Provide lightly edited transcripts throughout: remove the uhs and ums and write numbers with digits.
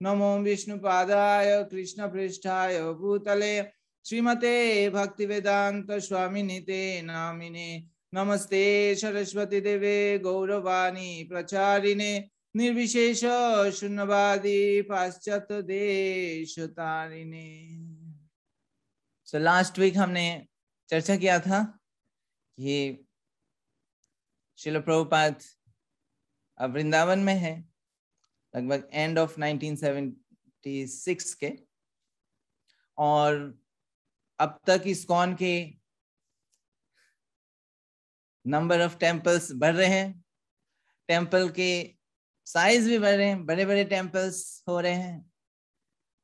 नमो विष्णुपादाय कृष्णपृष्ठाय भूतले श्रीमते भक्तिवेदांत स्वामिने ते नामिने। नमस्ते सरस्वती देवे गौरवाणी प्रचारिणे निर्विशेष शून्यवादी पाश्चात्य देश तारिणे। लास्ट वीक हमने चर्चा किया था कि श्रील प्रभुपाद अब वृंदावन में है, लगभग एंड ऑफ 1976 के, और अब तक इस्कॉन के नंबर ऑफ टेम्पल्स बढ़ रहे हैं, टेम्पल के साइज भी बढ़ रहे हैं, बड़े बड़े टेम्पल्स हो रहे हैं,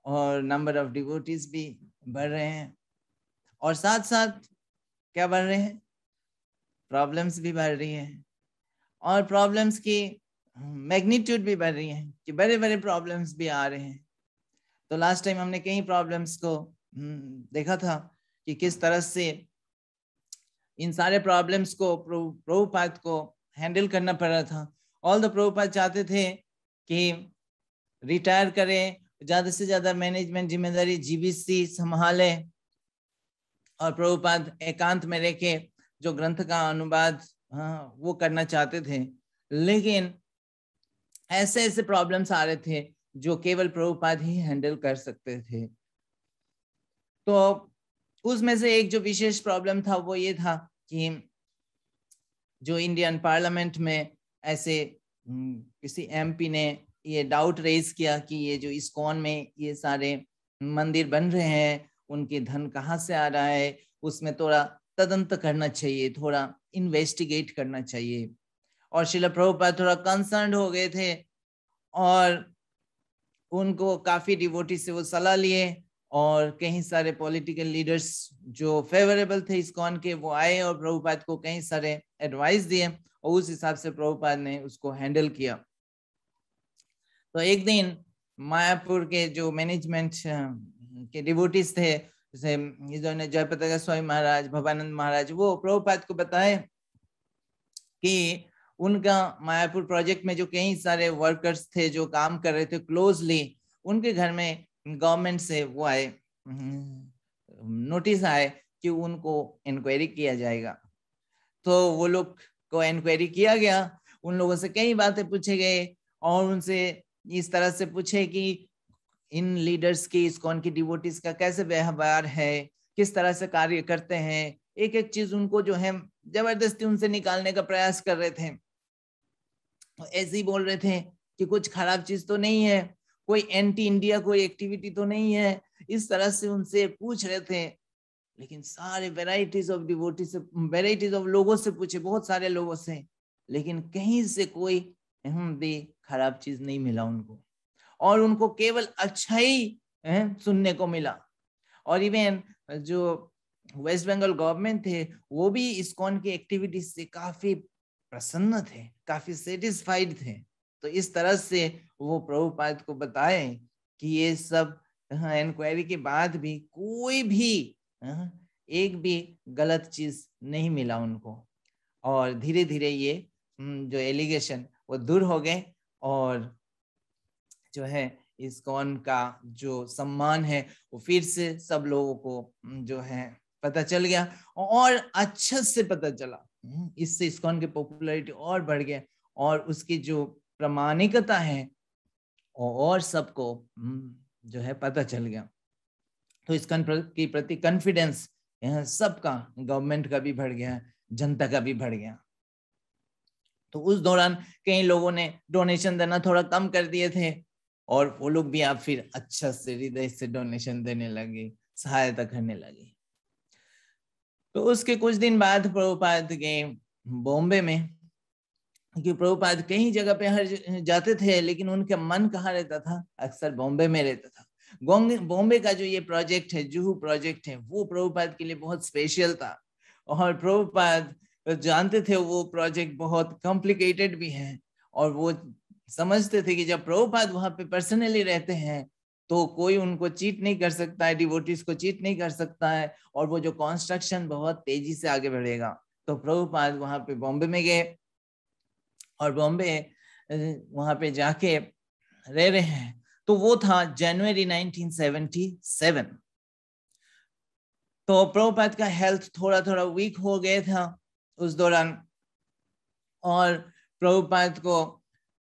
और नंबर ऑफ डिवोटीज भी बढ़ रहे हैं, और साथ साथ क्या बढ़ रहे हैं, प्रॉब्लम्स भी बढ़ रही हैं, और प्रॉब्लम्स की मैग्नीट्यूड भी बढ़ रही है कि बड़े बड़े प्रॉब्लम्स भी आ रहे हैं। तो लास्ट टाइम हमने कई प्रॉब्लम्स को देखा था कि किस तरह से इन सारे प्रॉब्लम्स को प्रभुपाद को हैंडल करना पड़ रहा था। ऑल द प्रभुपाद चाहते थे कि रिटायर करें, ज्यादा से ज्यादा मैनेजमेंट जिम्मेदारी जीबीसी संभाले, और प्रभुपाद एकांत में रह के जो ग्रंथ का अनुवाद वो करना चाहते थे, लेकिन ऐसे ऐसे प्रॉब्लम्स आ रहे थे जो केवल प्रभुपाद ही हैंडल कर सकते थे। तो उसमें से एक जो विशेष प्रॉब्लम था वो ये था कि जो इंडियन पार्लियामेंट में ऐसे किसी एमपी ने ये डाउट रेज किया कि ये जो इस्कॉन में ये सारे मंदिर बन रहे हैं उनके धन कहाँ से आ रहा है, उसमें थोड़ा तदंत करना चाहिए, थोड़ा इन्वेस्टिगेट करना चाहिए। और श्रील प्रभुपाद थोड़ा कंसर्न हो गए थे, और उनको काफी डिवोटी से वो सलाह लिए, और कई सारे पॉलिटिकल लीडर्स जो फेवरेबल थे इस्कॉन के वो आए और प्रभुपाद को कई सारे एडवाइस दिए, और उस हिसाब से प्रभुपाद ने उसको हैंडल किया। तो एक दिन मायापुर के जो मैनेजमेंट के डिवोटीज थे, जैसे जयपताका स्वामी महाराज, भवानंद महाराज, वो प्रभुपाद को बताए कि उनका मायापुर प्रोजेक्ट में जो कई सारे वर्कर्स थे जो काम कर रहे थे क्लोजली, उनके घर में गवर्नमेंट से वो आए, नोटिस आए कि उनको इंक्वायरी किया जाएगा। तो वो लोग को इंक्वायरी किया गया, उन लोगों से कई बातें पूछे गए, और उनसे इस तरह से पूछे कि इन लीडर्स की, इस्कॉन की डिवोटीज का कैसे व्यवहार है, किस तरह से कार्य करते हैं, एक एक चीज उनको जो है जबरदस्ती उनसे निकालने का प्रयास कर रहे थे। ऐसे ही बोल रहे थे कि कुछ खराब चीज तो नहीं है, कोई एंटी इंडिया कोई एक्टिविटी तो नहीं है, इस तरह से उनसे पूछ रहे थे। लेकिन सारे वेराइटीज ऑफ डिवोटी से, वेराइटीज ऑफ लोगों से पूछे, बहुत सारे लोगों से, लेकिन कहीं से कोई भी खराब चीज नहीं मिला उनको, और उनको केवल अच्छा ही सुनने को मिला। और इवन जो वेस्ट बंगाल गवर्नमेंट थे वो भी इस्कॉन की एक्टिविटीज से काफी प्रसन्न थे, काफी सेटिस्फाइड थे। तो इस तरह से वो प्रभुपाद को बताए कि ये सब इंक्वायरी के बाद भी कोई भी एक भी गलत चीज नहीं मिला उनको, और धीरे धीरे ये जो एलिगेशन वो दूर हो गए, और जो है इस्कॉन का जो सम्मान है वो फिर से सब लोगों को जो है पता चल गया, और अच्छे से पता चला। इससे इस्कॉन की पॉपुलैरिटी और बढ़ गया, और उसकी जो प्रामाणिकता है और सबको जो है पता चल गया। तो इस्कॉन के प्रति कॉन्फिडेंस सबका, गवर्नमेंट का भी बढ़ गया, जनता का भी बढ़ गया। तो उस दौरान कई लोगों ने डोनेशन देना थोड़ा कम कर दिए थे, और वो लोग भी आप फिर अच्छा से हृदय से डोनेशन देने लगे, सहायता करने लगे। तो उसके कुछ दिन बाद प्रभुपाद गए बॉम्बे में, क्योंकि प्रभुपाद कई जगह पे हर जाते थे, लेकिन उनका मन कहाँ रहता था, अक्सर बॉम्बे में रहता था। बॉम्बे का जो ये प्रोजेक्ट है, जुहू प्रोजेक्ट है, वो प्रभुपाद के लिए बहुत स्पेशल था, और प्रभुपाद जानते थे वो प्रोजेक्ट बहुत कॉम्प्लिकेटेड भी है, और वो समझते थे कि जब प्रभुपाद वहां पे पर्सनली रहते हैं तो कोई उनको चीट नहीं कर सकता है, डिवोटीज को चीट नहीं कर सकता है, और वो जो कंस्ट्रक्शन बहुत तेजी से आगे बढ़ेगा। तो प्रभुपाद वहां पे बॉम्बे में गए, और बॉम्बे वहां पे जाके रह रहे हैं, तो वो था जनवरी 1977। तो प्रभुपाद का हेल्थ थोड़ा थोड़ा वीक हो गया था उस दौरान, और प्रभुपाद को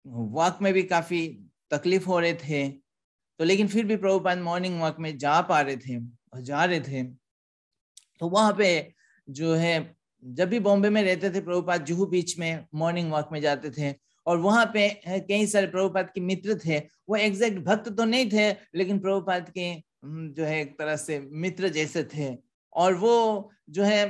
वॉक में भी काफी तकलीफ हो रहे थे। तो लेकिन फिर भी प्रभुपाद मॉर्निंग वॉक में जा पा रहे थे और जा रहे थे। तो वहां पे जो है, जब भी बॉम्बे में रहते थे प्रभुपाद जुहू बीच में मॉर्निंग वॉक में जाते थे, और वहां पे कई सारे प्रभुपाद के मित्र थे। वो एग्जैक्ट भक्त तो नहीं थे, लेकिन प्रभुपाद के जो है एक तरह से मित्र जैसे थे। और वो जो है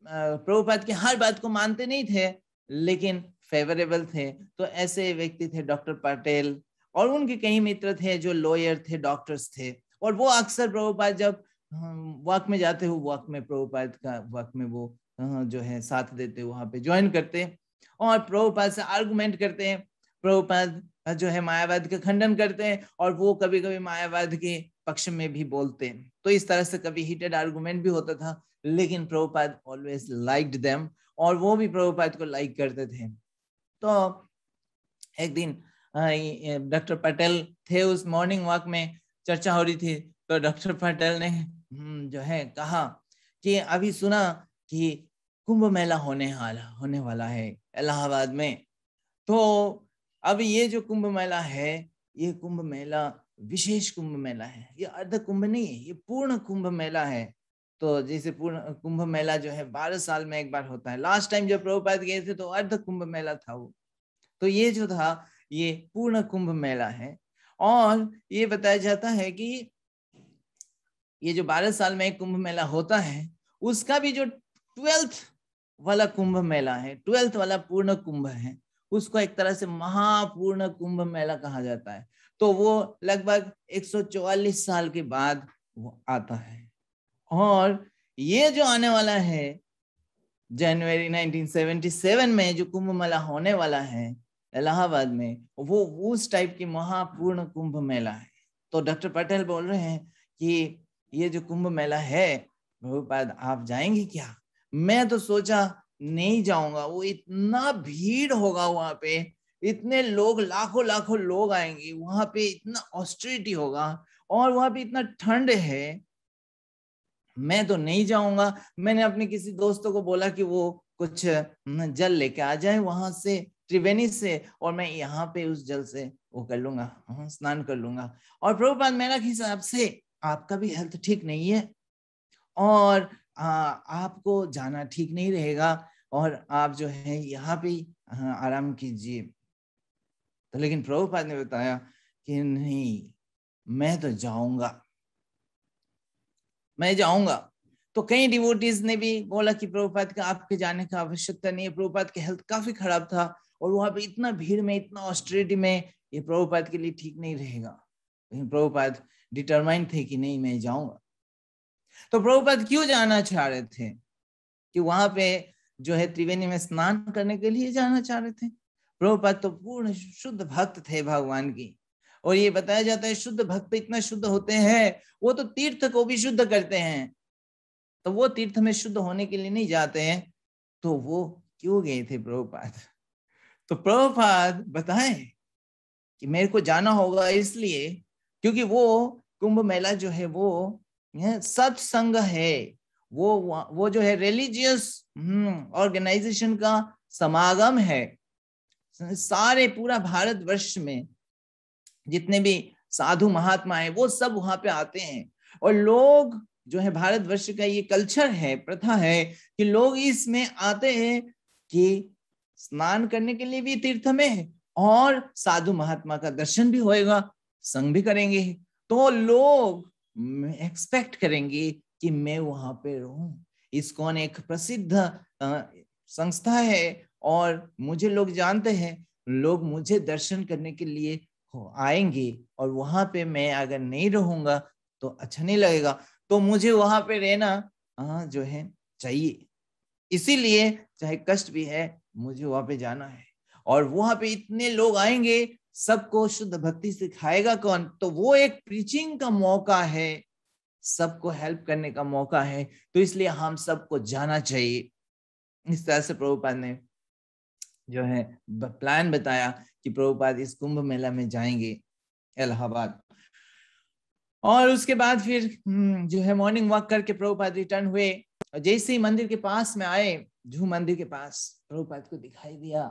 प्रभुपाद की हर बात को मानते नहीं थे, लेकिन फेवरेबल थे। तो ऐसे व्यक्ति थे डॉक्टर पटेल, और उनके कई मित्र थे जो लॉयर थे, डॉक्टर्स थे। और वो अक्सर प्रभुपाद जब वॉक में जाते हो, वॉक में प्रभुपाद का वॉक में वो जो है साथ देते, वहां पे ज्वाइन करते और प्रभुपाद से आर्गुमेंट करते हैं। प्रभुपाद जो है मायावाद का खंडन करते हैं, और वो कभी कभी मायावाद के पक्ष में भी बोलते हैं। तो इस तरह से कभी हीटेड आर्गुमेंट भी होता था, लेकिन प्रभुपाद ऑलवेज लाइक्ड देम, और वो भी प्रभुपाद को लाइक करते थे। तो एक दिन डॉक्टर पटेल थे, उस मॉर्निंग वॉक में चर्चा हो रही थी। तो डॉक्टर पटेल ने जो है कहा कि अभी सुना कि कुंभ मेला होने वाला है इलाहाबाद में। तो अब ये जो कुंभ मेला है, ये कुंभ मेला विशेष कुंभ मेला है, ये अर्ध कुंभ नहीं है, ये पूर्ण कुंभ मेला है। तो जैसे पूर्ण कुंभ मेला जो है 12 साल में एक बार होता है। लास्ट टाइम जब प्रभुपाद गए थे तो अर्ध कुंभ मेला था वो। तो ये जो था ये पूर्ण कुंभ मेला है। और ये बताया जाता है कि ये जो 12 साल में एक कुंभ मेला होता है, उसका भी जो 12th वाला कुंभ मेला है, 12th वाला पूर्ण कुंभ है, उसको एक तरह से महापूर्ण कुंभ मेला कहा जाता है। तो वो लगभग 144 साल के बाद वो आता है। और ये जो आने वाला है जनवरी 1977 में जो कुंभ मेला होने वाला है इलाहाबाद में, वो उस टाइप की महापूर्ण कुंभ मेला है। तो डॉक्टर पटेल बोल रहे हैं कि ये जो कुंभ मेला है, प्रभुपाद आप जाएंगे क्या? मैं तो सोचा नहीं जाऊंगा, वो इतना भीड़ होगा वहां पे, इतने लोग, लाखों लाखों लोग आएंगे वहां पे, इतना ऑस्टेरिटी होगा, और वहां पे इतना ठंड है, मैं तो नहीं जाऊंगा। मैंने अपने किसी दोस्तों को बोला कि वो कुछ जल लेके आ जाए वहां से, त्रिवेणी से, और मैं यहाँ पे उस जल से वो कर लूंगा, स्नान कर लूंगा। और प्रभुपाद मेरा हिसाब से आपका भी हेल्थ ठीक नहीं है, और आपको जाना ठीक नहीं रहेगा, और आप जो है यहाँ पे आराम कीजिए। तो लेकिन प्रभुपाद ने बताया कि नहीं, मैं तो जाऊंगा, मैं जाऊंगा। तो कई डिवोटीज ने भी बोला कि प्रभुपाद का आपके जाने का आवश्यकता नहीं है, प्रभुपाद की हेल्थ काफी खराब था, और वहां पे इतना भीड़ में, इतना ऑस्टेरिटी में ये प्रभुपाद के लिए ठीक नहीं रहेगा। लेकिन प्रभुपाद डिटरमाइंड थे कि नहीं, मैं जाऊंगा। तो प्रभुपाद क्यों जाना चाह रहे थे? कि वहां पे जो है त्रिवेणी में स्नान करने के लिए जाना चाह रहे थे। प्रभुपाद तो पूर्ण शुद्ध भक्त थे भगवान की, और ये बताया जाता है शुद्ध भक्त इतना शुद्ध होते हैं, वो तो तीर्थ को भी शुद्ध करते हैं। तो वो तीर्थ में शुद्ध होने के लिए नहीं जाते हैं, तो वो क्यों गए थे प्रभुपाद? तो प्रभुपाद बताएं कि मेरे को जाना होगा इसलिए क्योंकि वो कुंभ मेला जो है वो सत्संग है, वो जो है रिलीजियस ऑर्गेनाइजेशन का समागम है। सारे पूरा भारतवर्ष में जितने भी साधु महात्मा हैं वो सब वहां पे आते हैं, और लोग जो है भारतवर्ष का ये कल्चर है, प्रथा है कि लोग इसमें आते हैं कि स्नान करने के लिए भी तीर्थ में, और साधु महात्मा का दर्शन भी होएगा, संग भी करेंगे। तो लोग एक्सपेक्ट करेंगे कि मैं वहां पे रहूं। इस्कॉन एक प्रसिद्ध संस्था है, और मुझे लोग जानते हैं, लोग मुझे दर्शन करने के लिए आएंगे, और वहां पे मैं अगर नहीं रहूंगा तो अच्छा नहीं लगेगा। तो मुझे वहां पे रहना जो है चाहिए, इसीलिए चाहे कष्ट भी है मुझे वहां पे जाना है। और वहां पे इतने लोग आएंगे, सबको शुद्ध भक्ति सिखाएगा कौन? तो वो एक प्रीचिंग का मौका है, सबको हेल्प करने का मौका है। तो इसलिए हम सबको जाना चाहिए। इस तरह से प्रभुपाद ने जो है प्लान बताया कि प्रभुपाद इस कुंभ मेला में जाएंगे। इलाहाबाद। और उसके बाद फिर जो है मॉर्निंग वॉक करके प्रभुपाद रिटर्न हुए, और जैसे ही मंदिर के पास में आए, जू मंदिर के पास, प्रभुपाद को दिखाई दिया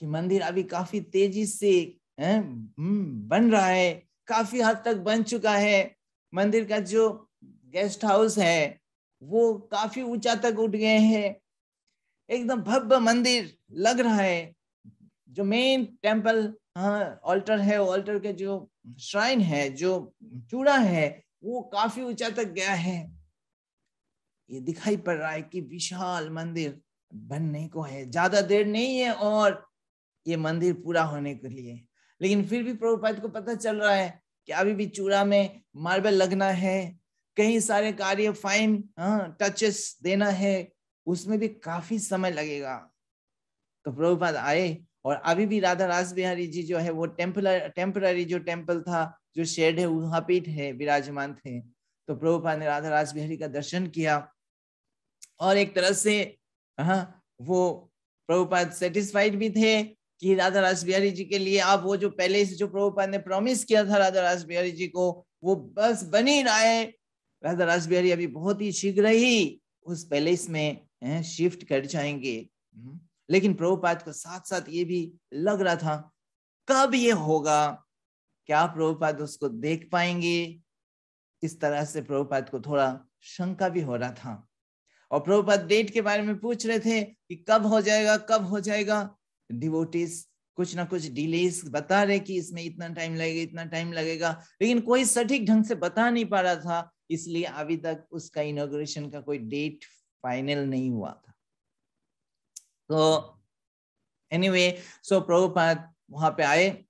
कि मंदिर अभी काफी तेजी से बन रहा है, काफी हद तक बन चुका है। मंदिर का जो गेस्ट हाउस है वो काफी ऊंचा तक उठ गए हैं, एकदम भव्य मंदिर लग रहा है। जो मेन टेम्पल ऑल्टर है, ऑल्टर के जो श्राइन है, जो चूड़ा है, वो काफी ऊंचा तक गया है। ये दिखाई पड़ रहा है कि विशाल मंदिर बनने को है, ज्यादा देर नहीं है और ये मंदिर पूरा होने के लिए। लेकिन फिर भी प्रभुपाद को पता चल रहा है कि अभी भी चूड़ा में मार्बल लगना है, कई सारे कार्य फाइन टचेस देना है, उसमें भी काफी समय लगेगा। तो प्रभुपाद आए, और अभी भी राधा रास बिहारी जी जो है वो टेम्पररी जो टेम्पल था, जो शेड है, वहां पे है विराजमान थे। तो प्रभुपाद ने राधा रास बिहारी का दर्शन किया, और एक तरह से वो प्रभुपाद सेटिस्फाइड भी थे कि राधा रास बिहारी जी के लिए आप वो जो पहले से जो प्रभुपाद ने प्रॉमिस किया था राधा रास बिहारी जी को, वो बस बन ही रहा है। राधा रास बिहारी अभी बहुत ही शीघ्र ही उस पैलेस में शिफ्ट कर जाएंगे। लेकिन प्रभुपाद को साथ साथ ये भी लग रहा था कब ये होगा, क्या प्रभुपाद उसको देख पाएंगे। इस तरह से प्रभुपाद को थोड़ा शंका भी हो रहा था, और प्रभुपाद डेट के बारे में पूछ रहे थे कि कब हो जाएगा, कब हो जाएगा। डिवोटीज कुछ ना कुछ डिलेस बता रहे कि इसमें इतना टाइम लगेगा, इतना टाइम लगेगा, लेकिन कोई सटीक ढंग से बता नहीं पा रहा था, इसलिए अभी तक उसका इनॉग्रेशन का कोई डेट फाइनल नहीं हुआ था। तो एनीवे, सो प्रभुपाद वहां पे आए,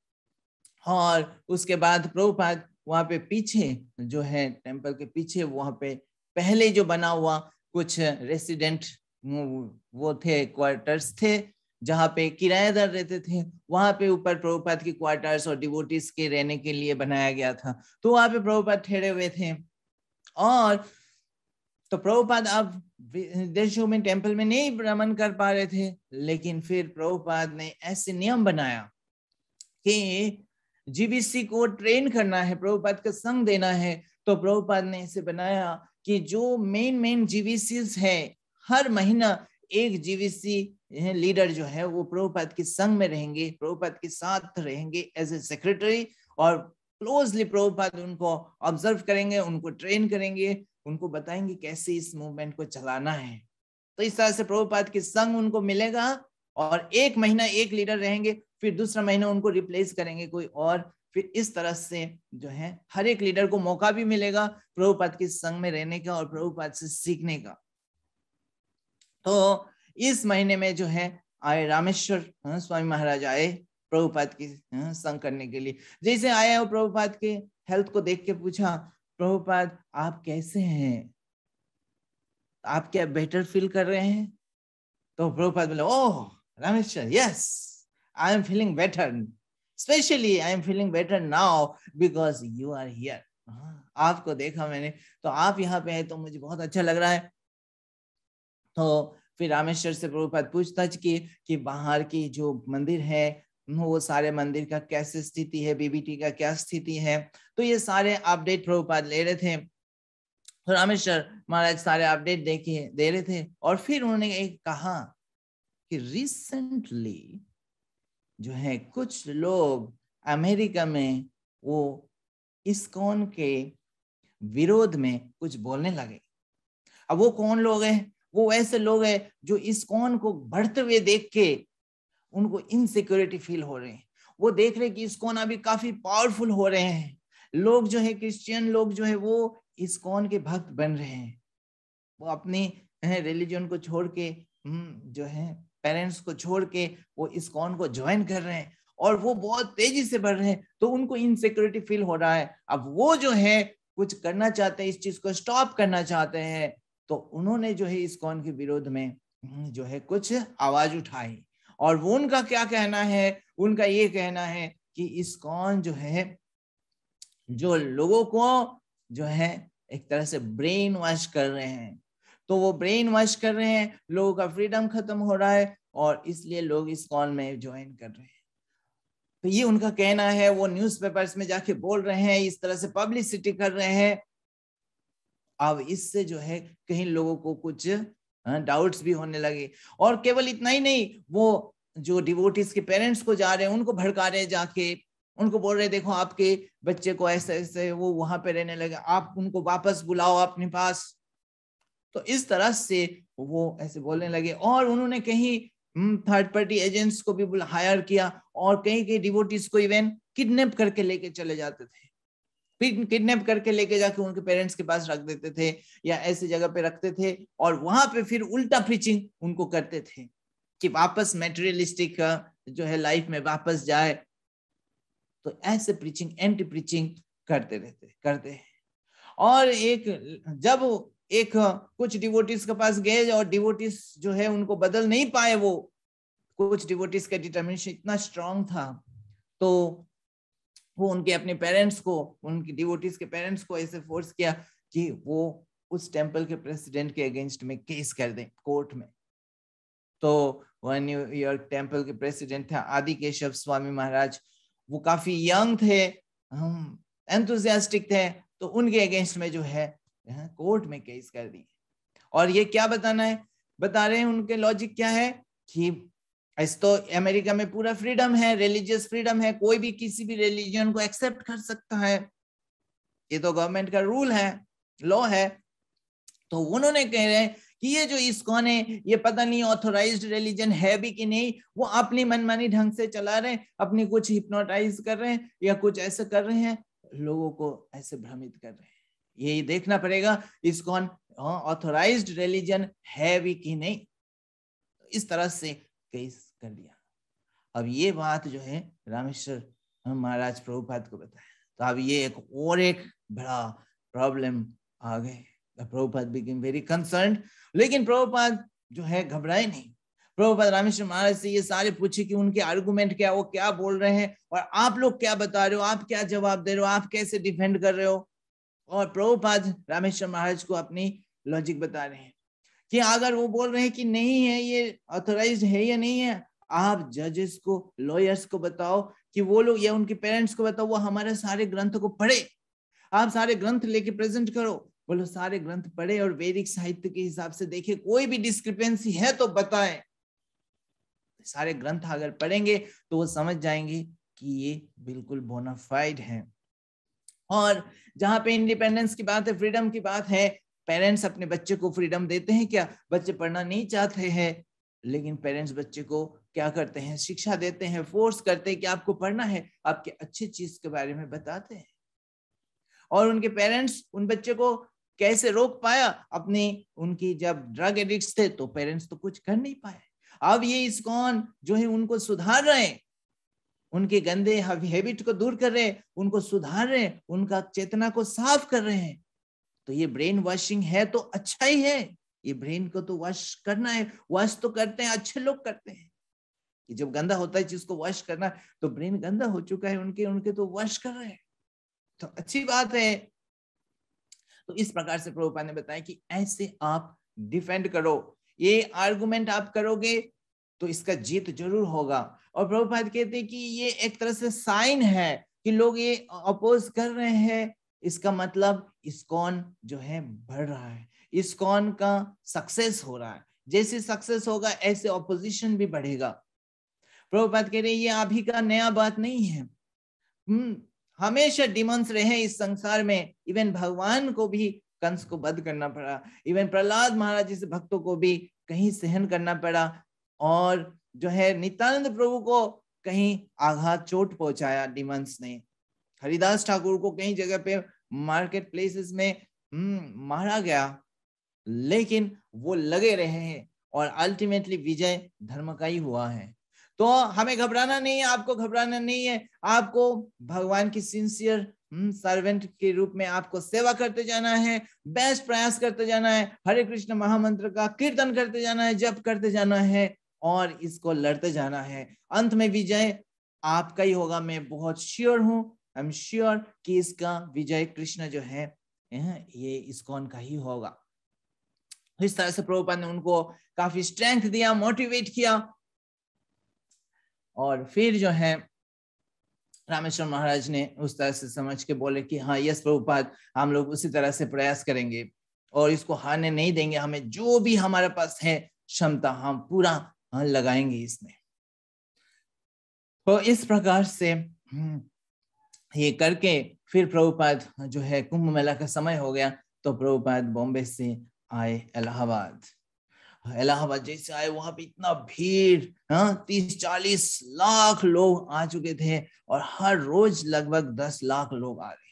और उसके बाद प्रभुपाद वहां पे पीछे जो है टेम्पल के पीछे, वहां पे पहले जो बना हुआ कुछ रेसिडेंट वो थे, क्वार्टर्स थे, जहाँ पे किराएदार रहते थे, वहां पे ऊपर प्रभुपाद की क्वार्टर्स और डिवोटीज के रहने के लिए बनाया गया था। तो वहां पे प्रभुपाद ठहरे हुए थे, और तो प्रभुपाद अब देशों में टेम्पल में नहीं भ्रमण कर पा रहे थे, लेकिन फिर प्रभुपाद ने ऐसे नियम बनाया कि जीबीसी को ट्रेन करना है, प्रभुपाद का संग देना है। तो प्रभुपाद ने इसे बनाया कि जो मेन जीबीसीज है, हर महीना एक जीबीसी लीडर जो है वो प्रभुपाद के संग में रहेंगे, प्रभुपाद के साथ रहेंगे एज ए सेक्रेटरी, और क्लोजली प्रभुपाद उनको ऑब्जर्व करेंगे, उनको ट्रेन करेंगे, उनको बताएंगे कैसे इस मूवमेंट को चलाना है। तो इस तरह से प्रभुपाद के संग उनको मिलेगा, और एक महीना एक लीडर रहेंगे, फिर दूसरा महीना उनको रिप्लेस करेंगे कोई और, फिर इस तरह से जो है हर एक लीडर को मौका भी मिलेगा प्रभुपाद के संग में रहने का और प्रभुपाद से सीखने का। तो इस महीने में जो है आए रामेश्वर स्वामी महाराज आए प्रभुपाद की संग करने के लिए। जैसे आया हो प्रभुपाद के हेल्थ को देख के पूछा, प्रभुपाद आप कैसे हैं, आप क्या बेटर फील कर रहे हैं? तो प्रभुपाद बोले, oh Rameshwar, yes I am feeling better, specially I am feeling better now because you are here. आपको देखा मैंने, तो आप यहाँ पे हैं तो मुझे बहुत अच्छा लग रहा है। तो फिर रामेश्वर से प्रभुपाद पूछताछ की कि बाहर की जो मंदिर है वो सारे मंदिर का कैसे स्थिति है, बीबीटी का क्या स्थिति है। तो ये सारे अपडेट प्रभुपाद ले रहे थे, तो रामेश्वर महाराज सारे अपडेट दे रहे थे। और फिर उन्होंने एक कहा कि रिसेंटली जो है कुछ लोग अमेरिका में वो इस्कॉन के विरोध में कुछ बोलने लगे। अब वो कौन लोग हैं? वो ऐसे लोग हैं जो इस्कॉन को बढ़ते हुए देख के उनको इनसिक्योरिटी फील हो रहे हैं। वो देख रहे कि इस्कॉन अभी काफी पावरफुल हो रहे हैं, लोग जो है क्रिश्चियन लोग जो है वो इस्कॉन के भक्त बन रहे हैं, वो अपनी रिलीजन को छोड़ के जो है पेरेंट्स को छोड़ के वो इस्कॉन को ज्वाइन कर रहे हैं, और वो बहुत तेजी से बढ़ रहे हैं। तो उनको इनसिक्योरिटी फील हो रहा है। अब वो जो है कुछ करना चाहते हैं, इस चीज को स्टॉप करना चाहते हैं। तो उन्होंने जो है इस्कॉन के विरोध में जो है कुछ आवाज उठाई। और वो उनका क्या कहना है? उनका ये कहना है कि इस्कॉन जो है जो लोगों को जो है एक तरह से ब्रेन वॉश कर रहे हैं। तो वो ब्रेन वॉश कर रहे हैं, लोगों का फ्रीडम खत्म हो रहा है, और इसलिए लोग इस्कॉन में ज्वाइन कर रहे हैं। तो ये उनका कहना है, वो न्यूज़पेपर्स में जाके बोल रहे हैं, इस तरह से पब्लिसिटी कर रहे हैं। अब इससे जो है कहीं लोगों को कुछ डाउट्स भी होने लगे। और केवल इतना ही नहीं, वो जो डिवोटीज के पेरेंट्स को जा रहे हैं उनको भड़का रहे, जाके उनको बोल रहे देखो आपके बच्चे को ऐसे ऐसे वो वहां पे रहने लगे, आप उनको वापस बुलाओ अपने पास। तो इस तरह से वो ऐसे बोलने लगे। और उन्होंने कहीं थर्ड पार्टी एजेंट्स को भी हायर किया, और कहीं कहीं डिवोटीज को इवन किडनैप करके लेके चले जाते थे, फिर किडनैप करके लेके जाके उनके पेरेंट्स के पास रख देते थे या ऐसी जगह पे रखते थे, और वहां पे फिर उल्टा प्रीचिंग उनको करते थे कि वापस मेटेरियलिस्टिक जो है लाइफ में वापस जाए। तो ऐसे प्रीचिंग, एंटी प्रीचिंग करते हैं। और जब कुछ डिवोटीज के पास गए और डिवोटीज जो है उनको बदल नहीं पाए, वो कुछ डिवोटीज का डिटर्मिनेशन इतना स्ट्रांग था, तो वो उनके अपने पेरेंट्स को, उनके डिवोटीज के पेरेंट्स को ऐसे फोर्स किया कि वो उस टेंपल के प्रेसिडेंट के अगेंस्ट में केस कर दें कोर्ट में। तो वह न्यूयॉर्क टेंपल के प्रेसिडेंट थे आदि केशव स्वामी महाराज, वो काफी यंग थे, एंथुसियास्टिक थे, तो उनके अगेंस्ट में जो है कोर्ट में केस कर दी। और ये क्या बता रहे हैं उनके लॉजिक क्या है कि इस तो अमेरिका में पूरा फ्रीडम है, रिलीजियस फ्रीडम है, कोई भी किसी भी रिलीजन को एक्सेप्ट कर सकता है, ये तो गवर्नमेंट का रूल है, लॉ है। तो उन्होंने कह रहे हैं कि ये जो इस्कॉन है ये पता नहीं ऑथोराइज्ड रिलीजन है भी कि नहीं, वो अपनी मनमानी ढंग से चला रहे हैं, अपनी कुछ हिप्नोटाइज कर रहे हैं या कुछ ऐसे कर रहे हैं, लोगों को ऐसे भ्रमित कर रहे हैं। ये देखना पड़ेगा इस्कॉन ऑथोराइज्ड रिलीजन है भी कि नहीं। इस तरह से केस कर दिया। अब ये बात जो है रामेश्वर महाराज प्रभुपाद को बताया, तो अब ये एक बड़ा प्रॉब्लम आ गए। प्रभुपाद बिकेम वेरी कंसर्न्ड, लेकिन प्रभुपाद जो है घबराए नहीं। प्रभुपाद रामेश्वर महाराज से ये सारे पूछे कि उनके आर्गुमेंट क्या, वो क्या बोल रहे हैं और आप लोग क्या बता रहे हो, आप क्या जवाब दे रहे हो, आप कैसे डिफेंड कर रहे हो। और प्रभुपाद रामेश्वर महाराज को अपनी लॉजिक बता रहे हैं कि अगर वो बोल रहे हैं कि नहीं है, ये ऑथोराइज्ड है या नहीं है, आप जजेस को, लॉयर्स को बताओ कि वो लोग, या उनके पेरेंट्स को बताओ वो हमारे सारे ग्रंथ को पढ़े, आप सारे ग्रंथ लेके प्रेजेंट करो, बोलो सारे ग्रंथ पढ़े और वैदिक साहित्य के हिसाब से देखे, कोई भी डिस्क्रिपेंसी है तो बताएं। सारे ग्रंथ अगर पढ़ेंगे तो वो समझ जाएंगे कि ये बिल्कुल बोनाफाइड है। और जहां पे इंडिपेंडेंस की बात है, फ्रीडम की बात है, पेरेंट्स अपने बच्चे को फ्रीडम देते हैं क्या? बच्चे पढ़ना नहीं चाहते हैं, लेकिन पेरेंट्स बच्चे को क्या करते हैं, शिक्षा देते हैं, फोर्स करते हैं कि आपको पढ़ना है, आपके अच्छी चीज के बारे में बताते हैं। और उनके पेरेंट्स उन बच्चे को कैसे रोक पाया? उनकी जब ड्रग एडिक्ट्स थे तो पेरेंट्स तो कुछ कर नहीं पाए। अब ये इस्कॉन जो है उनको सुधार रहे हैं, उनके गंदे हैबिट को दूर कर रहे हैं, उनको सुधार रहे हैं, उनका चेतना को साफ कर रहे हैं। तो ये ब्रेन वॉशिंग है तो अच्छा ही है, ये ब्रेन को तो वॉश करना है, वॉश तो करते हैं, अच्छे लोग करते हैं कि जब गंदा होता है चीज को वॉश करना, तो ब्रेन गंदा हो चुका है उनके तो वॉश कर रहे हैं, तो अच्छी बात है। तो इस प्रकार से प्रभुपाद ने बताया कि ऐसे आप डिफेंड करो, ये आर्गुमेंट आप करोगे तो इसका जीत जरूर होगा। और प्रभुपाद कहते हैं कि ये एक तरह से साइन है कि लोग ये अपोज कर रहे हैं, इसका मतलब इस्कॉन जो है बढ़ रहा है, इस्कॉन का सक्सेस हो रहा है, जैसे सक्सेस होगा ऐसे ऑपोजिशन भी बढ़ेगा। प्रभुपाद कह रहे हैं ये अभी का नया बात नहीं है, हमेशा डिमंस रहे इस संसार में, इवन भगवान को भी कंस को वध करना पड़ा, इवन प्रहलाद महाराज जैसे भक्तों को भी कहीं सहन करना पड़ा, और जो है नित्यानंद प्रभु को कहीं आघात चोट पहुंचाया डिमंस ने, हरिदास ठाकुर को कहीं जगह पे मार्केट प्लेसेस में मारा गया, लेकिन वो लगे रहे हैं और अल्टीमेटली विजय धर्म का ही हुआ है। तो हमें घबराना नहीं है, आपको घबराना नहीं है, आपको भगवान की सिंसियर सर्वेंट के रूप में आपको सेवा करते जाना है, बेस्ट प्रयास करते जाना है, हरे कृष्ण महामंत्र का कीर्तन करते जाना है, जप करते जाना है और इसको लड़ते जाना है। अंत में विजय आपका ही होगा, मैं बहुत श्योर हूं, आई एम श्योर कि इसका विजय कृष्ण जो है ये इस्कॉन का ही होगा। इस तरह से प्रभुपाद ने उनको काफी स्ट्रेंथ दिया, मोटिवेट किया, और फिर जो है रामेश्वर महाराज ने उस तरह से समझ के बोले कि हाँ यस प्रभुपाद, हम लोग उसी तरह से प्रयास करेंगे और इसको हारने नहीं देंगे, हमें जो भी हमारे पास है क्षमता हम पूरा लगाएंगे इसमें। तो इस प्रकार से ये करके फिर प्रभुपाद जो है कुंभ मेला का समय हो गया, तो प्रभुपाद बॉम्बे से आए इलाहाबाद। इलाहाबाद जैसे आए वहां पे इतना भीड़, 30-40 लाख लोग आ चुके थे और हर रोज लगभग 10 लाख लोग आ रहे।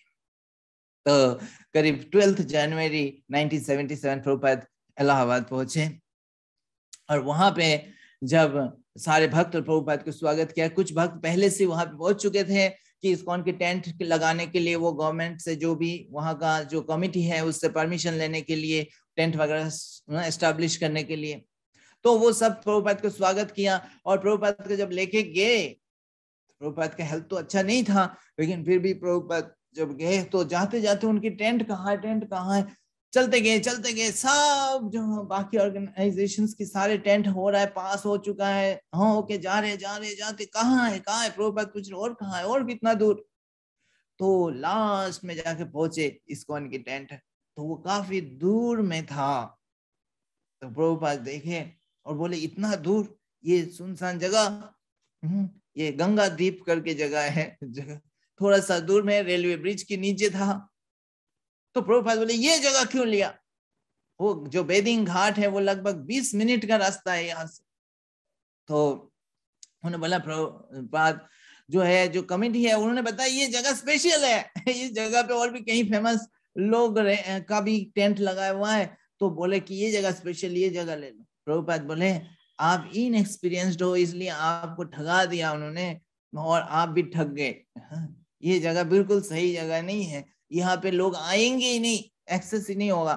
तो करीब 12 जनवरी 1977 प्रभुपाद इलाहाबाद पहुंचे और वहां पे जब सारे भक्त प्रभुपाद को स्वागत किया, कुछ भक्त पहले से वहां पे पहुंच चुके थे कि इस्कॉन के टेंट लगाने के लिए वो गवर्नमेंट से जो भी वहां का जो कमिटी है उससे परमिशन लेने के लिए, टेंट वगैरह एस्टैब्लिश करने के लिए, तो वो सब प्रभुपाद को स्वागत किया। और प्रभुपाद को जब लेके गए, प्रभुपाद का हेल्थ तो अच्छा नहीं था, लेकिन फिर भी प्रभुपाद जब गए तो जाते जाते उनकी टेंट कहाँ है, चलते गए सब जो बाकी ऑर्गेनाइजेशंस की सारे टेंट हो रहा है, पास हो चुका है, हाँ ओके, जा रहे जाते कहाँ है प्रभुपाद पूछ रहे और कहाँ है और कितना दूर। तो लास्ट में जाके पहुंचे इस्कॉन की टेंट, तो वो काफी दूर में था। तो प्रभुपाद देखे और बोले इतना दूर, ये सुनसान जगह, ये गंगा द्वीप करके जगह है, जगह थोड़ा सा दूर में रेलवे ब्रिज के नीचे था। तो प्रभुपाद बोले ये जगह क्यों लिया, वो जो बेदिंग घाट है वो लगभग 20 मिनट का रास्ता है यहाँ से। तो उन्होंने बोला प्रभुपाद जो है जो कमेटी है उन्होंने बताया ये जगह स्पेशल है, इस जगह पे और भी कहीं फेमस लोग का भी टेंट लगाया हुआ है, तो बोले कि ये जगह स्पेशल, ये जगह ले लो। प्रभुपाद बोले आप इनएक्सपीरियंस्ड हो इसलिए आपको ठगा दिया उन्होंने और आप भी ठग गए, ये जगह बिल्कुल सही जगह नहीं है, यहाँ पे लोग आएंगे ही नहीं, एक्सेस ही नहीं होगा।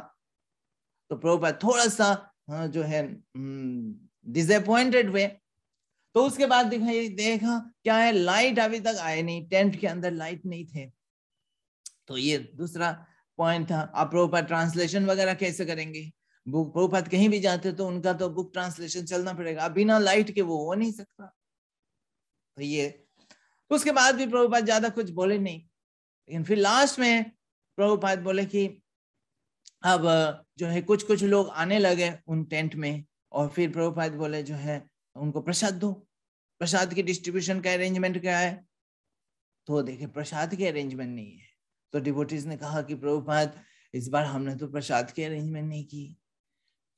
तो प्रभुपाद थोड़ा सा जो है डिसअपॉइंटेड हुए। तो उसके बाद देखा क्या है, लाइट अभी तक आए नहीं, टेंट के अंदर लाइट नहीं थे। तो ये दूसरा पॉइंट था। आप प्रभुपाद ट्रांसलेशन वगैरह कैसे करेंगे, बुक प्रभुपाद कहीं भी जाते तो उनका तो बुक ट्रांसलेशन चलना पड़ेगा, बिना लाइट के वो हो नहीं सकता। तो ये तो उसके बाद भी प्रभुपाद ज्यादा कुछ बोले नहीं, लेकिन फिर लास्ट में प्रभुपाद बोले कि अब जो है कुछ लोग आने लगे उन टेंट में, और फिर प्रभुपाद बोले जो है उनको प्रसाद दो, प्रसाद की डिस्ट्रीब्यूशन का अरेंजमेंट क्या है। तो देखे प्रसाद के अरेंजमेंट नहीं है। तो डिवोटीज ने कहा कि प्रभुपाद इस बार हमने तो प्रसाद की अरेंजमेंट नहीं की,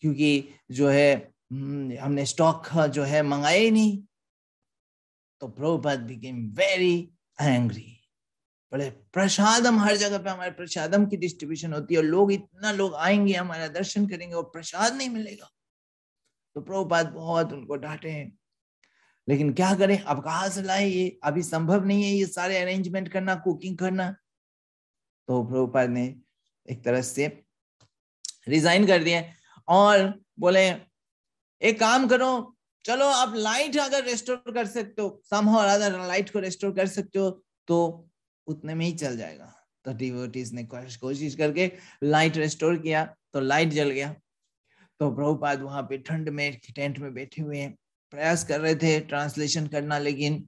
क्योंकि जो है हमने स्टॉक जो है मंगाया ही नहीं। तो प्रभुपाद बिकेम वेरी एंग्री, बोले प्रसादम हर जगह पे हमारे प्रसादम की डिस्ट्रीब्यूशन होती है और लोग इतना लोग आएंगे हमारा दर्शन करेंगे और प्रसाद नहीं मिलेगा। तो प्रभुपाद बहुत उनको डांटे हैं, लेकिन क्या करें, अब कहाँ से लाए, ये अभी संभव नहीं है ये सारे अरेंजमेंट करना, कुकिंग करना। तो प्रभुपाद ने एक तरह से रिजाइन कर दिया और बोले एक काम करो, चलो आप लाइट अगर रेस्टोर कर सकते हो, समहाउ और अदर लाइट को रेस्टोर कर सकते हो तो उतने में ही चल जाएगा। तो डिवोटीज ने कोशिश करके लाइट रेस्टोर किया, तो लाइट जल गया। तो प्रभुपाद वहां पे ठंड में टेंट में बैठे हुए प्रयास कर रहे थे ट्रांसलेशन करना, लेकिन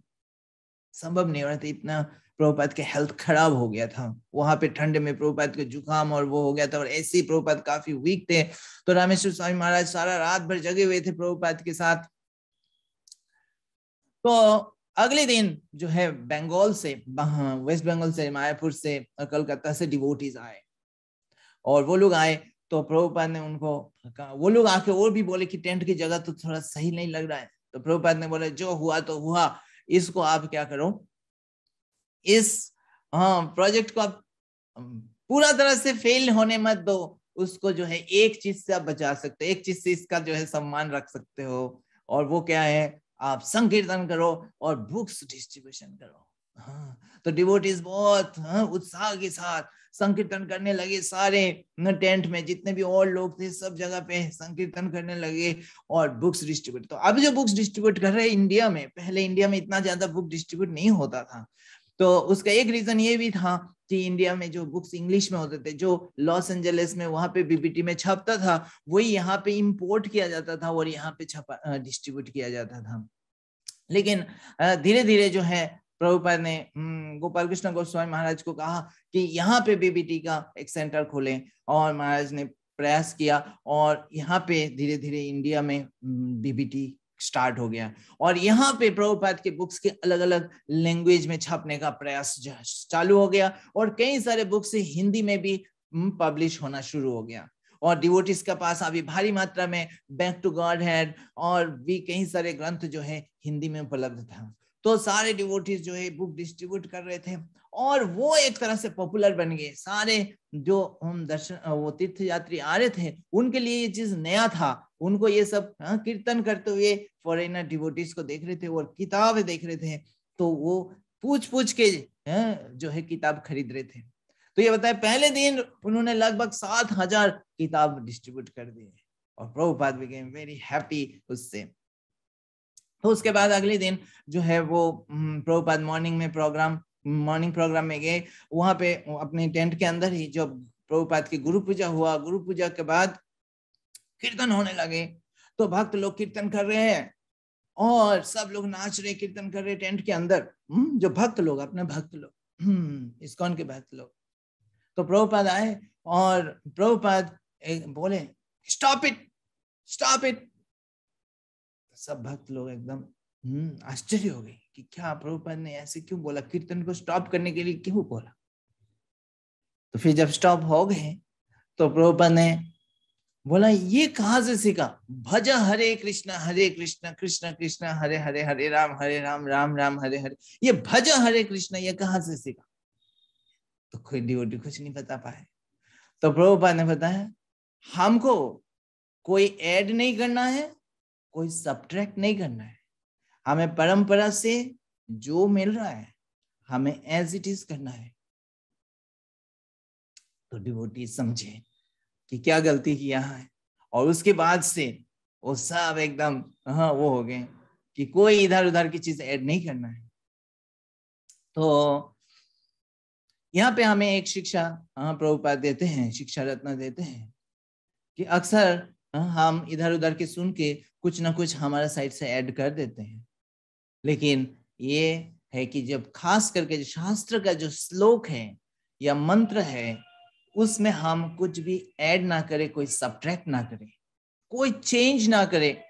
संभव नहीं हो रहा था, इतना प्रभुपाद के हेल्थ खराब हो गया था। वहां पे ठंड में प्रभुपाद के जुकाम और वो हो गया था, और ऐसे ही प्रभुपाद काफी वीक थे। तो रामेश्वर स्वामी महाराज सारा रात भर जगे हुए थे प्रभुपाद के साथ। तो अगले दिन जो है बंगाल से, वेस्ट बंगाल से, मायापुर से और कलकत्ता से डिवोटीज आए, और वो लोग आए तो प्रभुपाद ने उनको कहा, वो लोग आके और भी बोले कि टेंट की जगह तो थोड़ा सही नहीं लग रहा है। तो प्रभुपाद ने बोले जो हुआ तो हुआ, इसको आप क्या करो, इस प्रोजेक्ट को आप पूरा तरह से फेल होने मत दो, उसको जो है एक चीज से आप बचा सकते हो, एक चीज से इसका जो है सम्मान रख सकते हो, और वो क्या है, आप संकीर्तन करो और बुक्स डिस्ट्रीब्यूशन करो। तो डिवोटीज बहुत उत्साह के साथ संकीर्तन करने लगे, सारे टेंट में जितने भी और लोग थे सब जगह पे संकीर्तन करने लगे और बुक्स डिस्ट्रीब्यूट। तो अब जो बुक्स डिस्ट्रीब्यूट कर रहे हैं इंडिया में, पहले इंडिया में इतना ज्यादा बुक डिस्ट्रीब्यूट नहीं होता था। तो उसका एक रीजन ये भी था कि इंडिया में जो बुक्स इंग्लिश में होते थे, जो लॉस एंजलिस में वहां पे बीबीटी में छपता था, वही यहाँ पे इंपोर्ट किया जाता था और यहाँ पे छपा डिस्ट्रीब्यूट किया जाता था। लेकिन धीरे धीरे जो है प्रभुपाद ने गोपाल कृष्ण गोस्वामी महाराज को कहा कि यहाँ पे बीबीटी का एक सेंटर खोलें, और महाराज ने प्रयास किया और यहाँ पे धीरे धीरे इंडिया में बीबीटी स्टार्ट हो गया। और यहाँ पे प्रभुपाद के बुक्स के अलग अलग लैंग्वेज में छापने का प्रयास चालू हो गया, और कई सारे बुक्स हिंदी में भी पब्लिश होना शुरू हो गया। और डिवोटीज के पास अभी भारी मात्रा में बैक टू गॉड हेड और भी कई सारे ग्रंथ जो है हिंदी में उपलब्ध था। तो सारे डिवोटीज जो है बुक डिस्ट्रीब्यूट कर रहे थे, और वो एक तरह से पॉपुलर बन गए। सारे जो हम दर्शन वो तीर्थ यात्री आ रहे थे उनके लिए ये चीज नया था, उनको ये सब कीर्तन करते हुए फॉरेनर डिवोटीज को देख रहे थे और किताबें देख रहे थे, तो वो पूछ के जो है किताब खरीद रहे थे। तो ये बताया पहले दिन उन्होंने लगभग 7,000 किताब डिस्ट्रीब्यूट कर दिए, और प्रभुपाद बिकेम वेरी हैप्पी उससे। तो उसके बाद अगले दिन जो है वो प्रभुपाद मॉर्निंग प्रोग्राम में गए। वहां पे अपने टेंट के अंदर ही जब प्रभुपाद की गुरु पूजा हुआ, गुरु पूजा के बाद कीर्तन होने लगे, तो भक्त लोग कीर्तन कर रहे हैं और सब लोग नाच रहे, कीर्तन कर रहे टेंट के अंदर, जो भक्त लोग, अपने भक्त लोग, इस्कॉन के भक्त लोग। तो प्रभुपाद आए और प्रभुपाद बोले स्टॉप इट। सब भक्त लोग एकदम आश्चर्य हो गए कि क्या प्रभुपाद ने ऐसे क्यों बोला, कीर्तन को स्टॉप करने के लिए क्यों बोला। तो फिर जब स्टॉप हो गए तो प्रभुपाद ने बोला ये कहाँ से सीखा, भज हरे कृष्ण कृष्ण कृष्ण हरे हरे, हरे राम राम राम हरे हरे, ये भज हरे कृष्ण ये कहाँ से सीखा। तो कोई डिवोटी कुछ नहीं बता पाए। तो प्रभुपाद ने बताया हमको कोई ऐड नहीं करना है, कोई सब्ट्रैक्ट नहीं करना है, हमें परंपरा से जो मिल रहा है हमें एज इट इज करना है। तो डिवोटी समझे कि क्या गलती किया है, और उसके बाद से वो सब एकदम वो हो गए कि कोई इधर उधर की चीज ऐड नहीं करना है। तो यहाँ पे हमें एक शिक्षा प्रभुपाद देते हैं, शिक्षा रत्न देते हैं कि अक्सर हम इधर उधर के सुन के कुछ ना कुछ हमारा साइड से ऐड कर देते हैं, लेकिन ये है कि जब खास करके शास्त्र का जो श्लोक है या मंत्र है उसमें हम कुछ भी ऐड ना करें, कोई सब्ट्रैक्ट ना करें, कोई चेंज ना करें।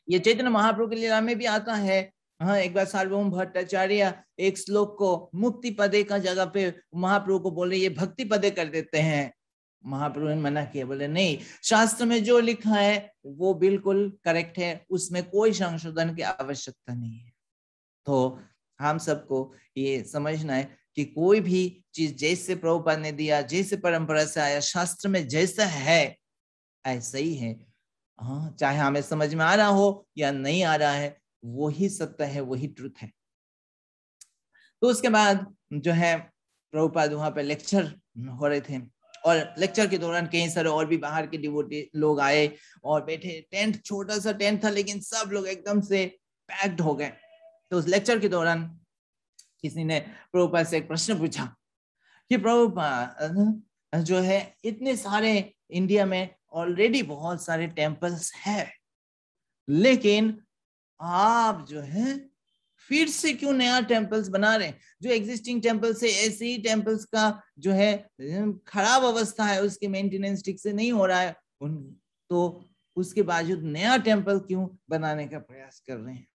ये चैतन्य महाप्रभु की लीला में भी आता है। एक बार सार्वभौम भट्टाचार्य एक श्लोक को मुक्ति पदे का जगह पे महाप्रभु को बोले ये भक्ति पदे कर देते हैं। महाप्रभु ने मना किया, बोले नहीं, शास्त्र में जो लिखा है वो बिल्कुल करेक्ट है, उसमें कोई संशोधन की आवश्यकता नहीं है। तो हम सबको ये समझना है कि कोई भी चीज जैसे प्रभुपाद ने दिया, जैसे परंपरा से आया, शास्त्र में जैसा है ऐसा ही है। हाँ, चाहे हमें समझ में आ रहा हो या नहीं आ रहा है, वही सत्य है, वही ट्रुथ है। तो उसके बाद जो है प्रभुपाद वहां पे लेक्चर हो रहे थे, और लेक्चर के दौरान कई सारे और भी बाहर के डिवोटी लोग आए और बैठे। टेंट छोटा सा टेंट था, लेकिन सब लोग एकदम से पैक्ड हो गए। तो उस लेक्चर के दौरान किसी ने प्रभुपाद से एक प्रश्न पूछा कि प्रभुपाद जो है इतने सारे इंडिया में ऑलरेडी बहुत सारे टेम्पल्स है, लेकिन आप जो है फिर से क्यों नया टेम्पल्स बना रहे हैं? जो एग्जिस्टिंग टेम्पल्स है ऐसे ही टेम्पल्स का जो है खराब अवस्था है, उसके मेंटेनेंस ठीक से नहीं हो रहा है, तो उसके बावजूद नया टेम्पल क्यों बनाने का प्रयास कर रहे हैं?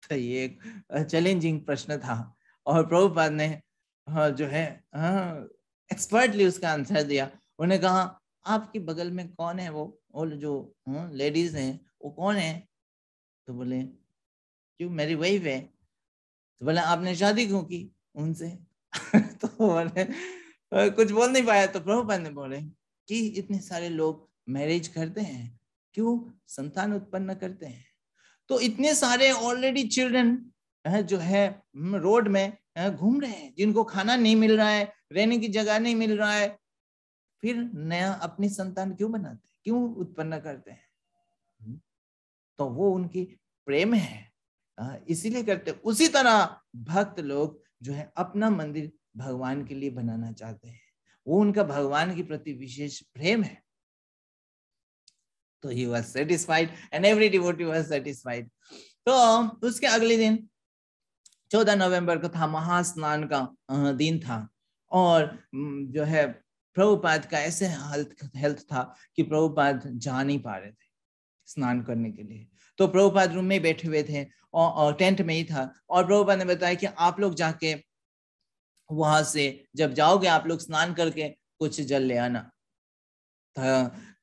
तो ये एक चैलेंजिंग प्रश्न था, और प्रभुपाद ने जो है एक्सपर्टली उसका आंसर दिया। उन्होंने कहा आपके बगल में कौन है वो जो लेडीज हैं वो कौन है? तो बोले क्यों, मेरी वाइफ है। तो बोले आपने शादी क्यों की उनसे? तो बोले कुछ बोल नहीं पाया। तो प्रभुपाद ने बोले कि इतने सारे लोग मैरिज करते हैं, क्यों संतान उत्पन्न करते हैं? तो इतने सारे ऑलरेडी चिल्ड्रन जो है रोड में घूम रहे हैं, जिनको खाना नहीं मिल रहा है, रहने की जगह नहीं मिल रहा है, फिर नया अपनी संतान क्यों बनाते, क्यों उत्पन्न करते हैं? तो वो उनकी प्रेम है, इसीलिए करते। उसी तरह भक्त लोग जो है अपना मंदिर भगवान के लिए बनाना चाहते हैं, वो उनका भगवान के प्रति विशेष प्रेम है। तो he was satisfied and every devotee was satisfied. तो उसके अगले दिन 14 नवंबर को था, महास्नान का दिन था। और जो है प्रभुपाद का ऐसे हेल्थ था कि प्रभुपाद जा नहीं पा रहे थे स्नान करने के लिए। तो प्रभुपाद रूम में बैठे हुए थे और टेंट में ही था, और प्रभुपाद ने बताया कि आप लोग जाके वहां से जब जाओगे आप लोग स्नान करके कुछ जल ले आना।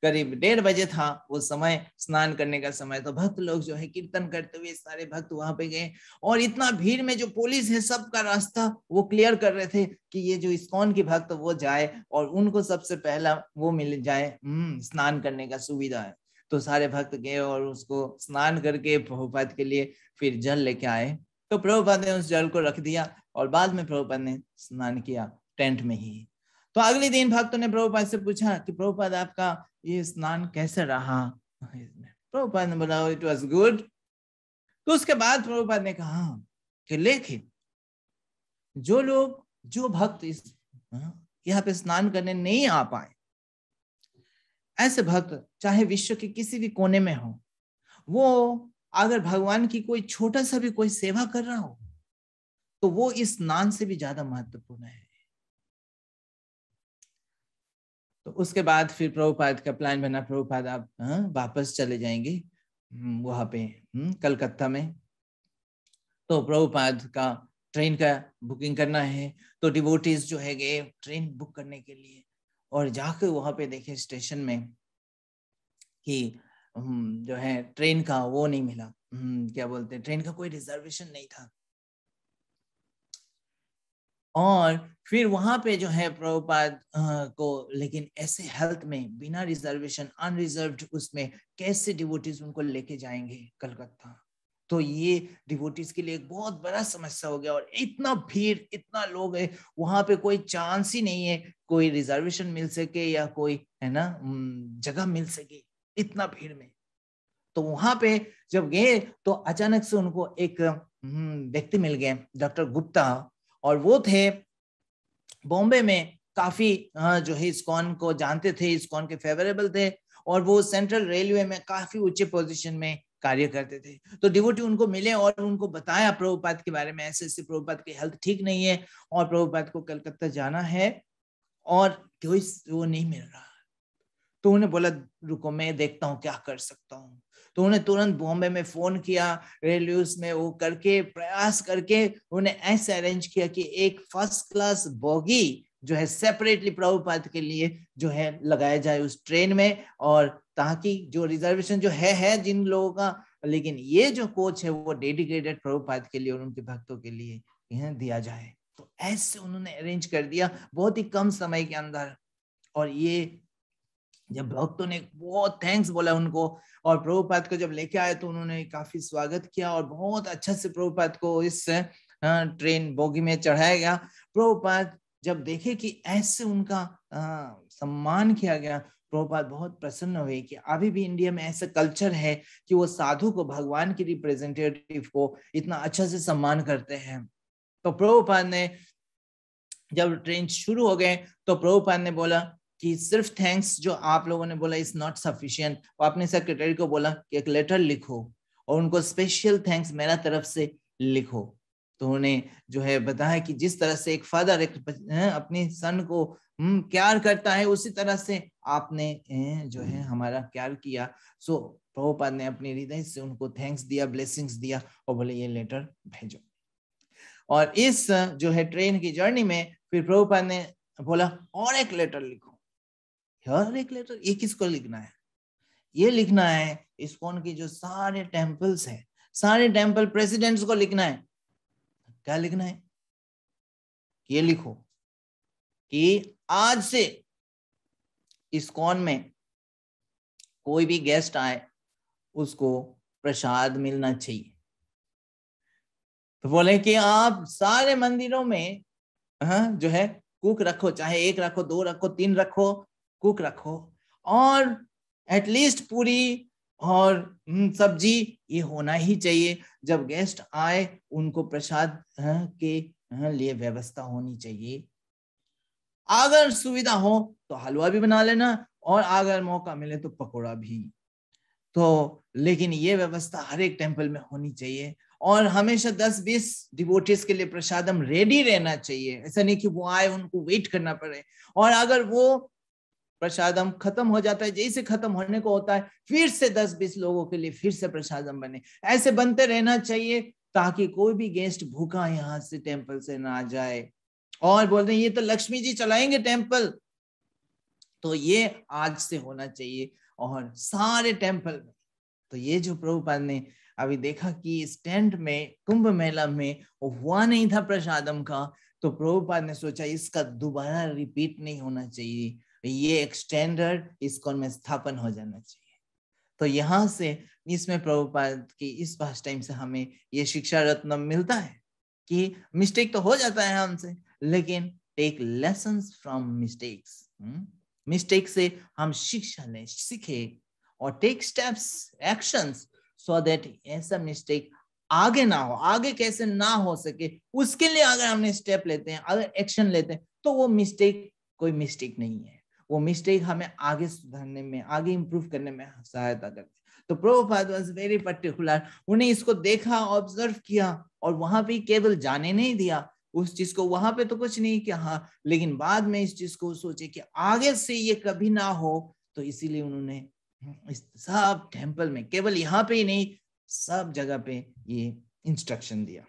करीब 1:30 बजे था वो समय, स्नान करने का समय। तो भक्त लोग जो है कीर्तन करते हुए सारे भक्त वहां पे गए, और इतना भीड़ में जो पुलिस है सबका रास्ता वो क्लियर कर रहे थे कि ये जो इस्कॉन के भक्त वो जाए और उनको सबसे पहला वो मिल जाए स्नान करने का सुविधा है। तो सारे भक्त गए और उसको स्नान करके प्रभुपाद के लिए फिर जल लेके आए। तो प्रभुपाद ने उस जल को रख दिया और बाद में प्रभुपाद ने स्नान किया टेंट में ही। तो अगले दिन भक्तों ने प्रभुपाद से पूछा कि प्रभुपाद आपका ये स्नान कैसे रहा? प्रभुपाद ने बोला इट वाज गुड। तो उसके बाद प्रभुपाद ने कहा कि लेकिन जो भक्त इस यहाँ पे स्नान करने नहीं आ पाए, ऐसे भक्त चाहे विश्व के किसी भी कोने में हो, वो अगर भगवान की कोई छोटा सा भी कोई सेवा कर रहा हो तो वो इस स्नान से भी ज्यादा महत्वपूर्ण है। तो उसके बाद फिर प्रभुपाद का प्लान बना, प्रभुपाद आप वापस चले जाएंगे वहां पे कलकत्ता में। तो प्रभुपाद का ट्रेन का बुकिंग करना है। तो डिवोटीज जो है गए ट्रेन बुक करने के लिए, और जाकर वहां पे देखे स्टेशन में कि जो है ट्रेन का वो नहीं मिला, क्या बोलते हैं, ट्रेन का कोई रिजर्वेशन नहीं था। और फिर वहां पे जो है प्रभुपाद को, लेकिन ऐसे हेल्थ में बिना रिजर्वेशन अनरिजर्व्ड उसमें कैसे डिवोटीज उनको लेके जाएंगे कलकत्ता? तो ये डिवोटीज के लिए एक बहुत बड़ा समस्या हो गया। और इतना भीड़, इतना लोग है वहां पे, कोई चांस ही नहीं है कोई रिजर्वेशन मिल सके या कोई है ना जगह मिल सके इतना भीड़ में। तो वहां पे जब गए तो अचानक से उनको एक व्यक्ति मिल गए, डॉक्टर गुप्ता, और वो थे बॉम्बे में काफी जो है इस्कॉन को जानते थे, इस्कॉन के फेवरेबल थे, और वो सेंट्रल रेलवे में काफी ऊंचे पोजीशन में कार्य करते थे। तो डिवोटी उनको मिले और उनको बताया प्रभुपाद के बारे में, ऐसे ऐसे प्रभुपाद की हेल्थ ठीक नहीं है और प्रभुपाद को कलकत्ता जाना है और कोई वो नहीं मिल रहा। तो उन्हें बोला रुको मैं देखता हूँ क्या कर सकता हूँ। तो उन्हें तुरंत बॉम्बे में फोन किया, रेलवे में वो करके प्रयास करके उन्हें ऐसे अरेंज किया कि एक फर्स्ट क्लास बोगी जो है सेपरेटली प्रभुपाद के लिए जो है लगाया जाए उस ट्रेन में, और ताकि जो रिजर्वेशन जो है जिन लोगों का, लेकिन ये जो कोच है वो डेडिकेटेड प्रभुपाद के लिए और उनके भक्तों के लिए यह दिया जाए। तो ऐसे उन्होंने अरेंज कर दिया बहुत ही कम समय के अंदर। और ये जब भक्तों ने बहुत थैंक्स बोला उनको, और प्रभुपाद को जब लेके आए तो उन्होंने काफी स्वागत किया और बहुत अच्छा से प्रभुपाद को इस ट्रेन बोगी में चढ़ाया गया। प्रभुपाद जब देखे कि ऐसे उनका सम्मान किया गया, प्रभुपाद बहुत प्रसन्न हुए कि अभी भी इंडिया में ऐसा कल्चर है कि वो साधु को, भगवान की रिप्रेजेंटेटिव को इतना अच्छा से सम्मान करते हैं। तो प्रभुपाद ने जब ट्रेन शुरू हो गए तो प्रभुपाद ने बोला कि सिर्फ थैंक्स जो आप लोगों ने बोला इज नॉट सफिशिएंट। और अपने सेक्रेटरी को बोला कि एक लेटर लिखो और उनको स्पेशल थैंक्स मेरा तरफ से लिखो। तो उन्हें जो है बताया कि जिस तरह से एक फादर अपने सन को प्यार करता है उसी तरह से आपने जो है हमारा प्यार किया। सो प्रभुपाद ने अपने हृदय से उनको थैंक्स दिया, ब्लेसिंग्स दिया और बोले ये लेटर भेजो। और इस जो है ट्रेन की जर्नी में फिर प्रभुपाद ने बोला और एक लेटर लिखो। और एक लेटर, ये किसको लिखना है? ये लिखना है इस्कॉन की जो सारे टेम्पल्स हैं, सारे टेम्पल प्रेसिडेंट्स को लिखना है। क्या लिखना है? ये लिखो कि आज से इस्कॉन में कोई भी गेस्ट आए उसको प्रसाद मिलना चाहिए। तो बोले कि आप सारे मंदिरों में जो है कुक रखो, चाहे 1 रखो, 2 रखो, 3 रखो, कुक रखो, और एटलीस्ट पूरी और सब्जी ये होना ही चाहिए। जब गेस्ट आए उनको प्रसाद के लिए व्यवस्था होनी चाहिए। अगर सुविधा हो तो हलवा भी बना लेना, और अगर मौका मिले तो पकोड़ा भी। तो लेकिन ये व्यवस्था हर एक टेम्पल में होनी चाहिए। और हमेशा 10-20 डिवोटीज के लिए प्रसादम रेडी रहना चाहिए। ऐसा नहीं कि वो आए उनको वेट करना पड़े, और अगर वो प्रसादम खत्म हो जाता है, जैसे खत्म होने को होता है फिर से 10-20 लोगों के लिए फिर से प्रसादम बने। ऐसे बनते रहना चाहिए ताकि कोई भी गेस्ट भूखा यहाँ से टेम्पल से ना जाए। और बोलते हैं ये तो लक्ष्मी जी चलाएंगे टेम्पल, तो ये आज से होना चाहिए और सारे टेम्पल में। तो ये जो प्रभुपाद ने अभी देखा कि इस टेंट में कुंभ मेला में हुआ नहीं था प्रसादम का, तो प्रभुपाद ने सोचा इसका दोबारा रिपीट नहीं होना चाहिए, ये एक स्टैंडर्ड इस्कॉन में स्थापन हो जाना चाहिए। तो यहाँ से इसमें प्रभुपाद की इस पास टाइम से हमें ये शिक्षा रत्न मिलता है कि मिस्टेक तो हो जाता है हमसे, लेकिन take lessons from mistakes. Mistake से हम शिक्षा लें, सीखे, और take steps, actions, so that ऐसा मिस्टेक आगे ना हो। आगे कैसे ना हो सके उसके लिए अगर हमने स्टेप लेते हैं, अगर एक्शन लेते हैं, तो वो मिस्टेक कोई मिस्टेक नहीं है, वो मिस्टेक हमें आगे सुधारने में, आगे इंप्रूव करने में सहायता करते हैं। तो प्रभुपाद वाज वेरी पर्टिकुलर, उन्हें इसको देखा, ऑब्जर्व किया, और वहां पे केवल जाने नहीं दिया उस चीज को, वहां पे तो कुछ नहीं किया, हाँ, लेकिन बाद में इस चीज को सोचे कि आगे से ये कभी ना हो, तो इसीलिए उन्होंने इस सब टेम्पल में, केवल यहाँ पे ही नहीं, सब जगह पे ये इंस्ट्रक्शन दिया।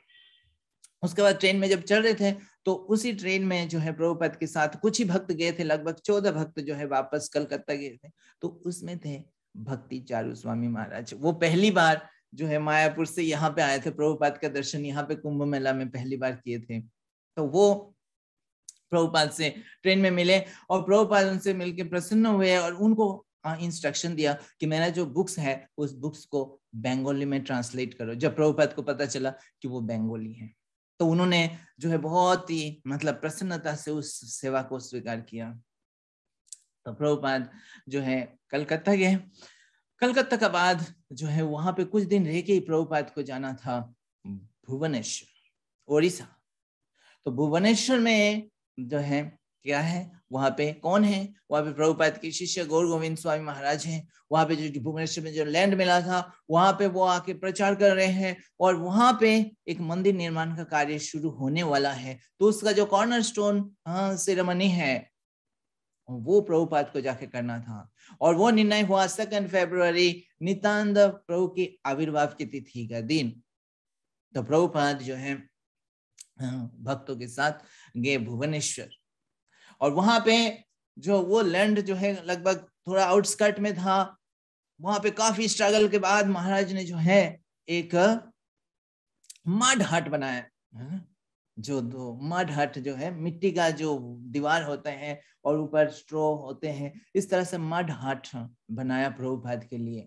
उसके बाद ट्रेन में जब चल रहे थे, तो उसी ट्रेन में जो है प्रभुपाद के साथ कुछ ही भक्त गए थे, लगभग 14 भक्त जो है वापस कलकत्ता गए थे। तो उसमें थे भक्ति चारू स्वामी महाराज। वो पहली बार जो है मायापुर से यहाँ पे आए थे, प्रभुपाद का दर्शन यहाँ पे कुंभ मेला में पहली बार किए थे। तो वो प्रभुपाद से ट्रेन में मिले, और प्रभुपाद उनसे मिलकर प्रसन्न हुए और उनको इंस्ट्रक्शन दिया कि मेरा जो बुक्स है उस बुक्स को बंगाली में ट्रांसलेट करो। जब प्रभुपाद को पता चला कि वो बंगाली है, तो उन्होंने जो है बहुत ही मतलब प्रसन्नता से उस सेवा को स्वीकार किया। तो प्रभुपाद जो है कलकत्ता गए। कलकत्ता का बाद जो है वहां पे कुछ दिन रह के ही प्रभुपाद को जाना था भुवनेश्वर, ओडिशा। तो भुवनेश्वर में जो है क्या है, वहां पे कौन है, वहां पे प्रभुपाद के शिष्य गौर गोविंद स्वामी महाराज हैं। वहां पे जो भुवनेश्वर में जो लैंड मिला था, वहां पे वो आके प्रचार कर रहे हैं, और वहां पे एक मंदिर निर्माण का कार्य शुरू होने वाला है। तो उसका जो कॉर्नर स्टोन सेरेमनी है वो प्रभुपाद को जाके करना था, और वो निर्णय हुआ 2 फरवरी नित्यानंद प्रभु की आविर्भाव की तिथि का दिन। तो प्रभुपाद जो है भक्तों के साथ गए भुवनेश्वर, और वहां पे जो वो लैंड जो है लगभग थोड़ा आउटस्कर्ट में था। वहां पे काफी स्ट्रगल के बाद महाराज ने जो है एक मड हट बनाया। जो दो मड हट जो है मिट्टी का जो दीवार होते हैं और ऊपर स्ट्रो होते हैं, इस तरह से मड हट बनाया प्रभुपाद के लिए।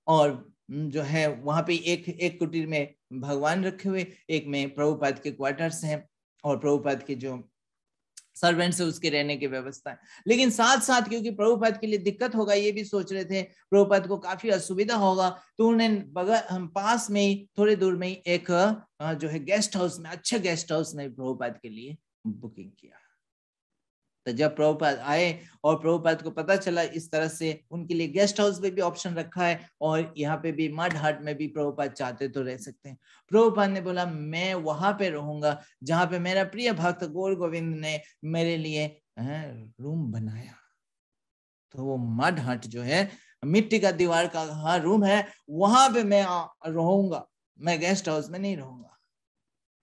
और जो है वहां पे एक कुटीर में भगवान रखे हुए, एक में प्रभुपाद के क्वार्टर्स हैं, और प्रभुपाद के जो सर्वेंट्स है उसके रहने की व्यवस्था है। लेकिन साथ साथ क्योंकि प्रभुपाद के लिए दिक्कत होगा, ये भी सोच रहे थे, प्रभुपाद को काफी असुविधा होगा, तो उन्होंने बगल पास में ही थोड़े दूर में ही एक जो है गेस्ट हाउस में, अच्छे गेस्ट हाउस में प्रभुपाद के लिए बुकिंग किया। तो जब प्रभुपाद आए और प्रभुपाद को पता चला इस तरह से उनके लिए गेस्ट हाउस में भी ऑप्शन रखा है, और यहाँ पे भी मड हट में भी प्रभुपाद चाहते तो रह सकते हैं। प्रभुपाद ने बोला मैं वहां पे रहूंगा जहां पे मेरा प्रिय भक्त गौर गोविंद ने मेरे लिए रूम बनाया। तो वो मड हट जो है मिट्टी का दीवार का रूम है, वहां पे मैं रहूंगा, मैं गेस्ट हाउस में नहीं रहूंगा।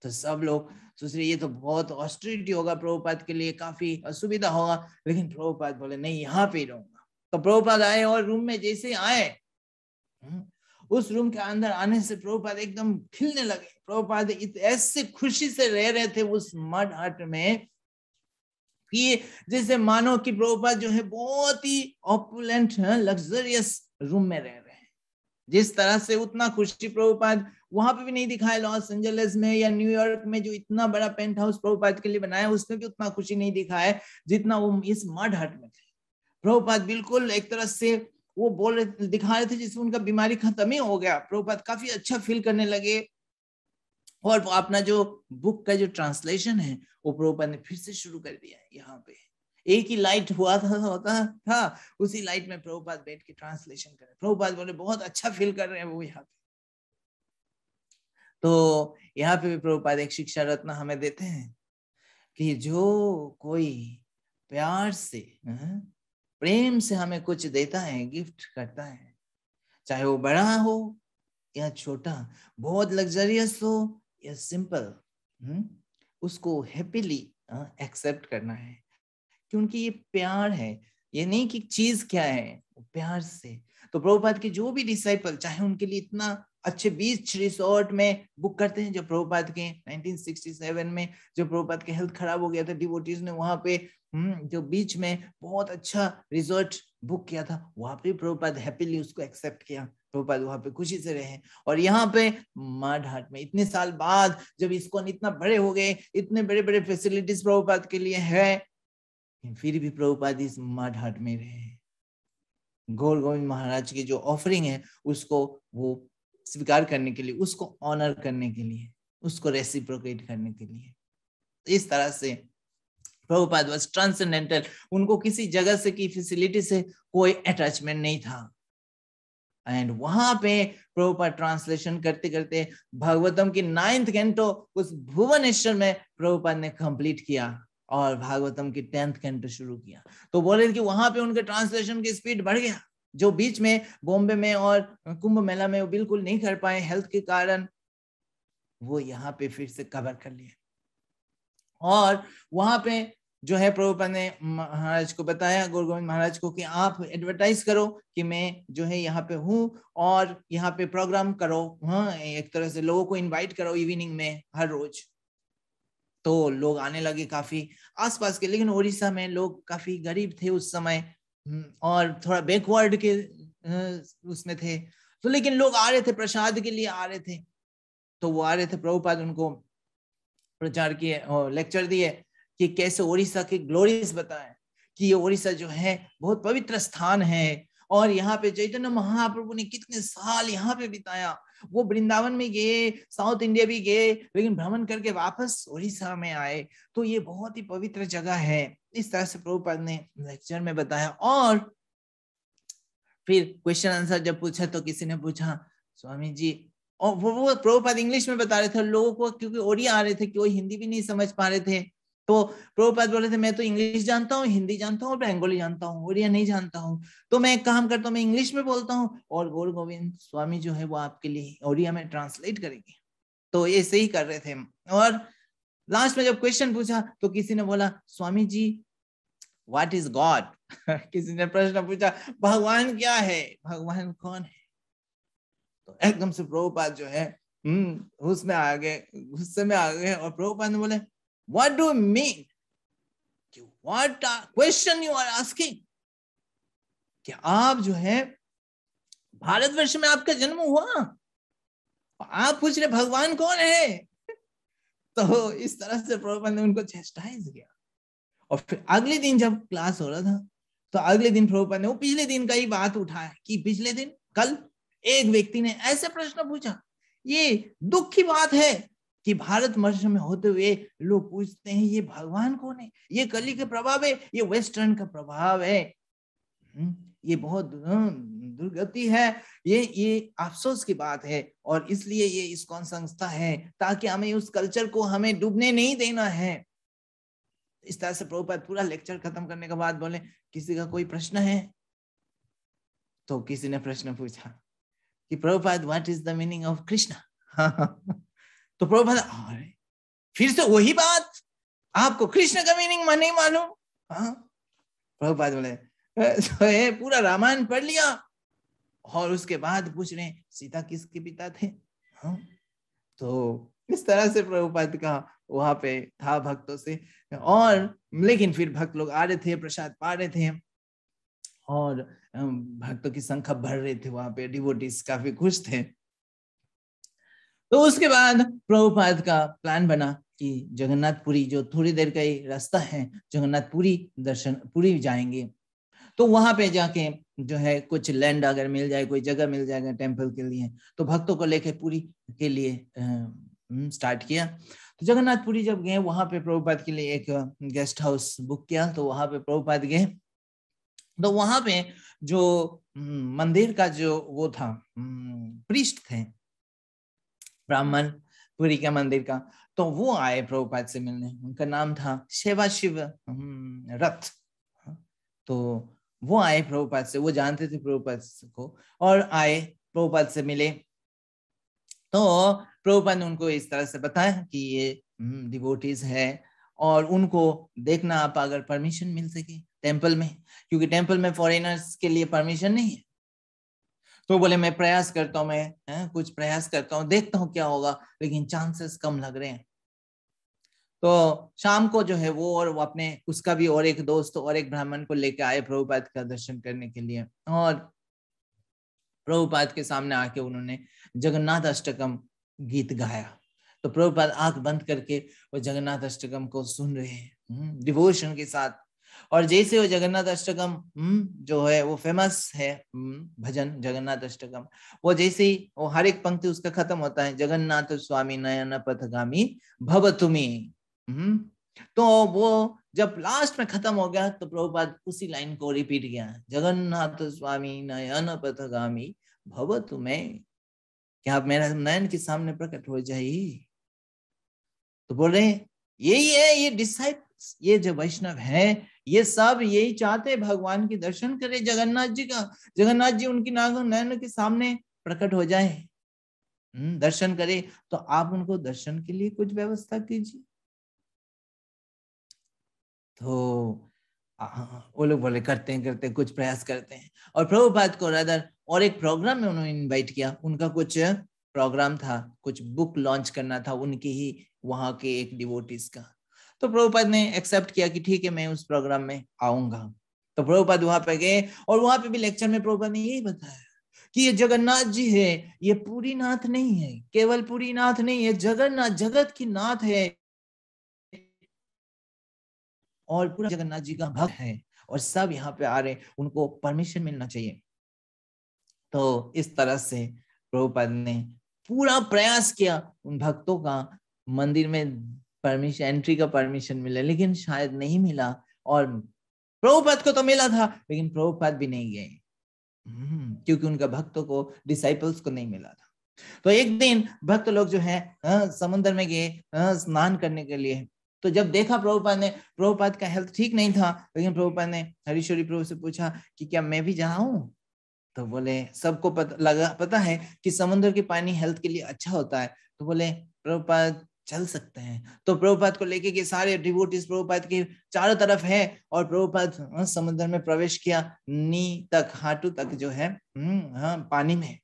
तो सब लोग सोच रहे ये तो बहुत ऑस्टेरिटी होगा प्रभुपाद के लिए, काफी असुविधा होगा, लेकिन प्रभुपाद बोले नहीं यहाँ पे ही रहूंगा। तो प्रभुपाद आए, और रूम में जैसे आए, उस रूम के अंदर आने से प्रभुपाद एकदम खिलने लगे। प्रभुपाद ऐसे खुशी से रह रहे थे उस मड हट में कि जैसे मानो कि प्रभुपाद जो है बहुत ही ऑपुलेंट लग्जरियस रूम में रह रहे हैं। जिस तरह से उतना खुशी प्रभुपाद वहां पे भी नहीं दिखाया, लॉस एंजलिस में या न्यूयॉर्क में जो इतना बड़ा पेंट हाउस प्रभुपाद के लिए बनाया उसमें भी उतना खुशी नहीं दिखाया जितना वो इस मड हट में थे। प्रभुपाद बिल्कुल एक तरह से वो बोल रहे, दिखा रहे थे जिससे उनका बीमारी खत्म ही हो गया। प्रभुपाद काफी अच्छा फील करने लगे, और अपना जो बुक का जो ट्रांसलेशन है वो प्रभुपाद ने फिर से शुरू कर दिया है। यहाँ पे एक ही लाइट हुआ होता था, उसी लाइट में प्रभुपाद बैठ के ट्रांसलेशन कर रहे। प्रभुपाद बोले बहुत अच्छा फील कर रहे हैं वो यहाँ पे। तो यहाँ पे भी प्रभुपाद एक शिक्षा रत्न हमें देते हैं कि जो कोई प्यार से, प्रेम से हमें कुछ देता है, गिफ्ट करता है, चाहे वो बड़ा हो या छोटा, बहुत लग्जरियस हो या सिंपल, उसको हैप्पीली एक्सेप्ट करना है, क्योंकि ये प्यार है। ये नहीं कि चीज क्या है, प्यार से। तो प्रभुपाद के जो भी डिसाइपल, चाहे उनके लिए इतना अच्छे बीच रिसोर्ट में बुक करते हैं, जो प्रभुपाद के 1967 में जो प्रभुपाद के हेल्थ खराब हो गया था, डिवोटीज ने वहां पे जो बीच में बहुत अच्छा रिसोर्ट बुक किया था, वहां पे प्रभुपाद हैप्पीली उसको एक्सेप्ट किया, प्रभुपाद वहां पे खुशी से रहे। और यहाँ पे माड हाट में इतने साल बाद जब इसको इतना बड़े हो गए, इतने बड़े बड़े फैसिलिटीज प्रभुपाद के लिए है, फिर भी प्रभुपाद इस माड हाट में रहे। गौर गोविंद महाराज की जो ऑफरिंग है उसको वो स्वीकार करने के लिए, उसको ऑनर करने के लिए, उसको रेसिप्रोकेट करने के लिए। इस तरह से प्रभुपाद वाज ट्रांसेंडेंटल। उनको किसी जगह से, की फैसिलिटी से कोई अटैचमेंट नहीं था। एंड वहां पे प्रभुपाद ट्रांसलेशन करते करते भागवतम की 9th कैंटो उस भुवनेश्वर में प्रभुपाद ने कंप्लीट किया और भागवतम की 10th कैंटो शुरू किया। तो बोले कि वहां पे उनके ट्रांसलेशन की स्पीड बढ़ गया, जो बीच में बॉम्बे में और कुंभ मेला में वो बिल्कुल नहीं कर पाए हेल्थ के कारण, वो यहाँ पे फिर से कवर कर लिए। और वहां पे जो है प्रभुपाद ने महाराज को बताया, गौर गोविंद महाराज को, कि आप एडवर्टाइज करो कि मैं जो है यहाँ पे हूँ और यहाँ पे प्रोग्राम करो, हाँ, एक तरह से लोगों को इनवाइट करो इवनिंग में हर रोज। तो लोग आने लगे काफी आसपास के, लेकिन उड़ीसा में लोग काफी गरीब थे उस समय और थोड़ा बैकवर्ड के उसमें थे, तो लेकिन लोग आ रहे थे, प्रसाद के लिए आ रहे थे। तो वो आ रहे थे, प्रभुपाद उनको प्रचार किए और लेक्चर दिए कि कैसे उड़ीसा के ग्लोरीज बताएं कि ये उड़ीसा जो है बहुत पवित्र स्थान है, और यहाँ पे चैतन्य महाप्रभु ने कितने साल यहाँ पे बिताया। वो वृंदावन में गए, साउथ इंडिया भी गए, लेकिन भ्रमण करके वापस उड़ीसा में आए, तो ये बहुत ही पवित्र जगह है। इस तरह से प्रभुपाद ने लेक्चर में बताया। और फिर क्वेश्चन आंसर जब पूछा तो किसी ने पूछा, स्वामी जी, और वो प्रभुपाद इंग्लिश में बता रहे थे लोगों को, क्योंकि ओडिया आ रहे थे, कोई हिंदी भी नहीं समझ पा रहे थे। तो प्रभुपाद बोल रहे थे, मैं तो इंग्लिश जानता हूँ, हिंदी जानता हूँ, बंगाली जानता हूँ, ओडिया नहीं जानता हूँ। तो मैं एक काम करता हूँ, मैं इंग्लिश में बोलता हूँ और गौर गोविंद स्वामी जो है वो आपके लिए ओडिया में ट्रांसलेट करेंगे। तो ये सही कर रहे थे। और लास्ट में जब क्वेश्चन पूछा तो किसी ने बोला, Swami ji what is God? किसी ने प्रश्न पूछा, भगवान क्या है, भगवान कौन है? तो एकदम से प्रभुपाद जो है उसमें आ गए, गुस्से में आ गए, और प्रभुपाद ने बोले, what do you mean, what question you are asking? कि आप जो है भारतवर्ष में आपका जन्म हुआ, आप पूछ रहे भगवान कौन है? तो इस तरह से प्रभुपाद ने उनको चेस्टाइज किया। और फिर अगले दिन जब क्लास हो रहा था, तो अगले दिन प्रभुपाद ने वो पिछले दिन का ही बात उठाया कि पिछले दिन कल एक व्यक्ति ने ऐसे प्रश्न पूछा। ये दुख की बात है कि भारतवर्ष में होते हुए लोग पूछते हैं ये भगवान कौन है? ये कली का प्रभाव है, ये वेस्टर्न का प्रभाव है, ये बहुत दुर्गति है, ये अफसोस की बात है। और इसलिए ये इस्कॉन संस्था है, ताकि हमें उस कल्चर को हमें डूबने नहीं देना है। इस तरह से प्रभुपाद पूरा लेक्चर खत्म करने के बाद बोले, किसी का कोई प्रश्न है? तो किसी ने प्रश्न पूछा कि Prabhupada what is the meaning of Krishna? तो प्रभुपाद, अरे फिर से वही बात, आपको कृष्ण का मीनिंग नहीं मालूम? प्रभुपाद बोले, तो पूरा रामायण पढ़ लिया और उसके बाद पूछ रहे सीता किसके पिता थे? तो इस तरह से प्रभुपाद का वहां पे था भक्तों से। और लेकिन फिर भक्त लोग आ रहे थे, प्रसाद पा रहे थे, और भक्तों की संख्या बढ़ रही थी, वहां पे डिवोटीज काफी खुश थे। तो उसके बाद प्रभुपाद का प्लान बना कि जगन्नाथपुरी, जो थोड़ी देर का ही रास्ता है, जगन्नाथपुरी दर्शन, पुरी जाएंगे। तो वहां पे जाके जो है कुछ लैंड अगर मिल जाए, कोई जगह मिल जाएगा टेम्पल के लिए, तो भक्तों को लेके पुरी के लिए स्टार्ट किया। तो जगन्नाथपुरी जब गए, वहां पे प्रभुपाद के लिए एक गेस्ट हाउस बुक किया, तो वहां पे प्रभुपाद गए। तो वहां पे जो मंदिर का जो वो था, प्रीस्ट थे, ब्राह्मण, पुरी का मंदिर का। तो वो आए प्रभुपाद से मिलने, उनका नाम था सेवाशिव रथ। तो वो आए प्रभुपाद से, वो जानते थे प्रभुपाद को, और आए प्रभुपाद से मिले। तो प्रभुपाद ने उनको इस तरह से बताया कि ये डिवोटीज है, और उनको देखना आप अगर परमिशन मिल सके टेंपल में, क्योंकि टेंपल में फॉरेनर्स के लिए परमिशन नहीं है। तो बोले मैं प्रयास करता हूँ, मैं कुछ प्रयास करता हूँ, देखता हूँ क्या होगा, लेकिन चांसेस कम लग रहे हैं। तो शाम को जो है वो, और वो अपने उसका भी और एक दोस्त और एक ब्राह्मण को लेकर आए प्रभुपाद का दर्शन करने के लिए, और प्रभुपाद के सामने आके उन्होंने जगन्नाथ अष्टकम गीत गाया। तो प्रभुपाद आंख बंद करके वो जगन्नाथ अष्टकम को सुन रहे हैं डिवोशन के साथ। और जैसे वो जगन्नाथ अष्टकम जो है वो फेमस है भजन जगन्नाथ अष्टकम, वो जैसे ही वो हर एक पंक्ति उसका खत्म होता है, जगन्नाथ स्वामी नयन पथगामी भवतुमी। तो वो जब लास्ट में खत्म हो गया तो प्रभुपाद उसी लाइन को रिपीट किया, जगन्नाथ स्वामी नयन पथगामी भवतुमे, क्या आप मेरा नयन के सामने प्रकट हो जाइए। तो बोल रहे यही है, ये डिसाइपल्स, ये जो वैष्णव है, ये सब यही चाहते भगवान के दर्शन करे जगन्नाथ जी का, जगन्नाथ जी उनकी नयन के सामने प्रकट हो जाए, दर्शन करे। तो आप उनको दर्शन के लिए कुछ व्यवस्था कीजिए। तो वो लोग बोले करते हैं कुछ प्रयास करते हैं। और प्रभुपाद को रादर और एक प्रोग्राम में उन्होंने इनवाइट किया, उनका कुछ प्रोग्राम था, कुछ बुक लॉन्च करना था उनके ही वहां के एक डिवोटीज का। तो प्रभुपाद ने एक्सेप्ट किया कि ठीक है मैं उस प्रोग्राम में आऊंगा। तो प्रभुपाद वहां पे गए, और वहां पे भी लेक्चर में प्रभुपाद ने यही बताया कि ये जगन्नाथ जी है, ये पुरी नाथ नहीं है, केवल पुरी नाथ नहीं है, जगन्नाथ जगत की नाथ है, और पूरा जगन्नाथ जी का भक्त है, और सब यहाँ पे आ रहे, उनको परमिशन मिलना चाहिए। तो इस तरह से प्रभुपाद ने पूरा प्रयास किया उन भक्तों का मंदिर में परमिशन, एंट्री का परमिशन मिले, लेकिन शायद नहीं मिला। और प्रभुपाद को तो मिला था, लेकिन प्रभुपाद भी नहीं गए, क्योंकि उनका भक्तों को, डिसाइपल्स को नहीं मिला था। तो एक दिन भक्त लोग जो है समुद्र में गए स्नान करने के लिए। तो जब देखा प्रभुपाद ने, प्रभुपाद का हेल्थ ठीक नहीं था, लेकिन प्रभुपाद ने हरीश्वरी प्रभु से पूछा कि क्या मैं भी जाऊं। तो बोले सबको पता है कि समुद्र के पानी हेल्थ के लिए अच्छा होता है। तो बोले प्रभुपाद चल सकते हैं। तो प्रभुपाद को लेके के सारे डिवोटीज प्रभुपाद के चारों तरफ है, और प्रभुपाद समुद्र में प्रवेश किया, नी तक, हाथों तक जो है पानी में,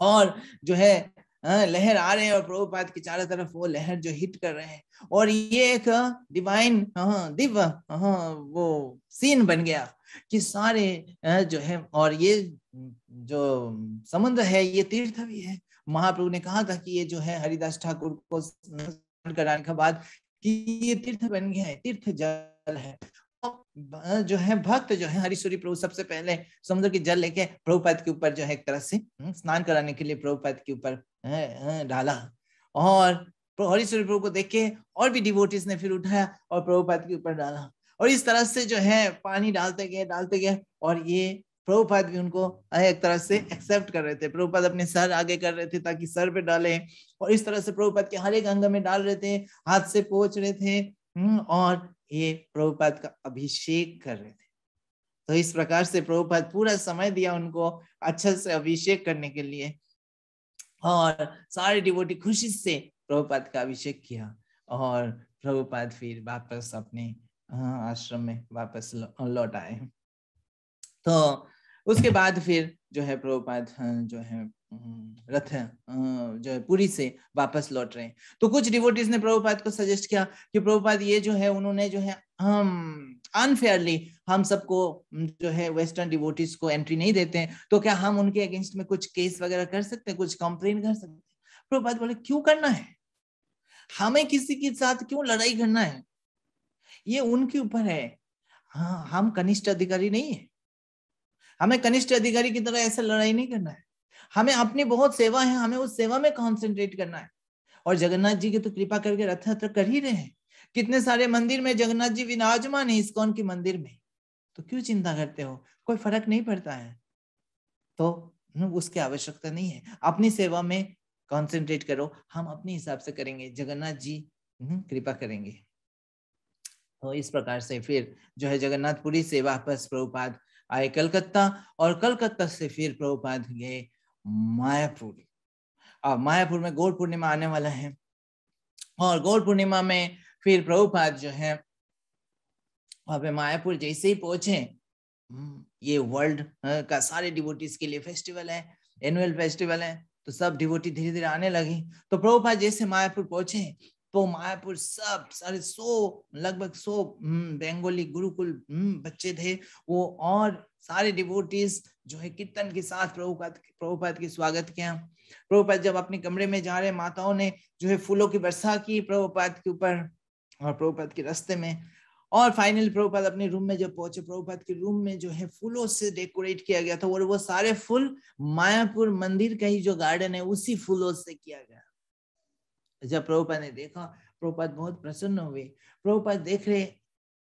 और जो है लहर आ रहे हैं, और प्रभुपाद के चारों तरफ वो लहर जो हिट कर रहे हैं, और ये एक डिवाइन दिव्य वो सीन बन गया कि सारे जो है, और ये जो समुद्र है ये तीर्थ भी है। महाप्रभु ने कहा था कि ये जो है हरिदास ठाकुर को स्नान कराने के बाद कि ये तीर्थ बन गया है, तीर्थ जल है। जो है भक्त जो है हरीश्वरी प्रभु सबसे पहले समुद्र की जल लेके प्रभुपाद के ऊपर जो है एक तरह से स्नान कराने के लिए प्रभुपाद के ऊपर डाला, और हरीश्वरी प्रभु को देख के और भी डिवोटीज ने फिर उठाया और प्रभुपाद के ऊपर डाला, और इस तरह से जो है पानी डालते गए, और ये प्रभुपाद भी उनको एक तरह से एक्सेप्ट कर रहे थे। प्रभुपाद अपने सर आगे कर रहे थे ताकि सर पे डाले, और इस तरह से प्रभुपाद के हर एक अंग में डाल रहे थे, हाथ से पोंछ रहे थे, और ये प्रभुपाद का अभिषेक कर रहे थे। तो इस प्रकार से प्रभुपाद पूरा समय दिया उनको अच्छे से अभिषेक करने के लिए, और सारे डिवोटी खुशी से प्रभुपाद का अभिषेक किया, और प्रभुपाद फिर वापस अपने आश्रम में वापस लौट आए। तो उसके बाद फिर जो है प्रभुपाद जो है रथ जो है पुरी से वापस लौट रहे हैं। तो कुछ डिवोटीज ने प्रभुपाद को सजेस्ट किया कि प्रभुपाद ये जो है उन्होंने जो है अनफेयरली हम सबको जो है वेस्टर्न डिवोटीज को एंट्री नहीं देते हैं, तो क्या हम उनके अगेंस्ट में कुछ केस वगैरह कर सकते हैं, कुछ कंप्लेन कर सकते हैं। प्रभुपाद बोले क्यों करना है, हमें किसी के साथ क्यों लड़ाई करना है, ये उनके ऊपर है। हाँ, हम कनिष्ठ अधिकारी नहीं है, हमें कनिष्ठ अधिकारी की तरह ऐसा लड़ाई नहीं करना है, हमें अपनी बहुत सेवा है, हमें उस सेवा में कॉन्सेंट्रेट करना है। और जगन्नाथ जी की तो कृपा करके रथ यात्रा कर ही रहे हैं, कितने सारे मंदिर में जगन्नाथ जी विराजमान है इस्कॉन के मंदिर में, तो क्यों चिंता करते हो, कोई फर्क नहीं पड़ता है। तो उसकी आवश्यकता नहीं है, अपनी सेवा में कंसंट्रेट करो, हम अपने हिसाब से करेंगे, जगन्नाथ जी कृपा करेंगे। तो इस प्रकार से फिर जो है जगन्नाथपुरी से वापस प्रभुपाद आए कलकत्ता, और कलकत्ता से फिर प्रभुपाद गए मायापुर। अब मायापुर में गौर पूर्णिमा आने वाला है, और गौर पूर्णिमा में फिर प्रभुपाद जो है वहां पे मायापुर जैसे ही पहुंचे, ये वर्ल्ड का सारे डिवोटीज के लिए फेस्टिवल है, एनुअल फेस्टिवल है, तो सब डिवोटी धीरे धीरे आने लगे। तो प्रभुपाद जैसे मायापुर पहुंचे तो मायापुर सब सारे लगभग 100 बंगाली गुरुकुल बच्चे थे वो, और सारे डिवोटीज जो है कीर्तन के साथ प्रभुपाद की स्वागत किया। प्रभुपाद जब अपने कमरे में जा रहे, माताओं ने जो है फूलों की वर्षा की प्रभुपाद के ऊपर और प्रभुपाद के रास्ते में, और फाइनली प्रभुपाद अपने रूम में जब पहुंचे, प्रभुपाद के रूम में जो है फूलों से डेकोरेट किया गया था, और वो सारे फूल मायापुर मंदिर का ही जो गार्डन है उसी फूलों से किया गया। जब प्रभुपाद ने देखा, प्रभुपाद बहुत प्रसन्न हुए। प्रभुपाद देख रहे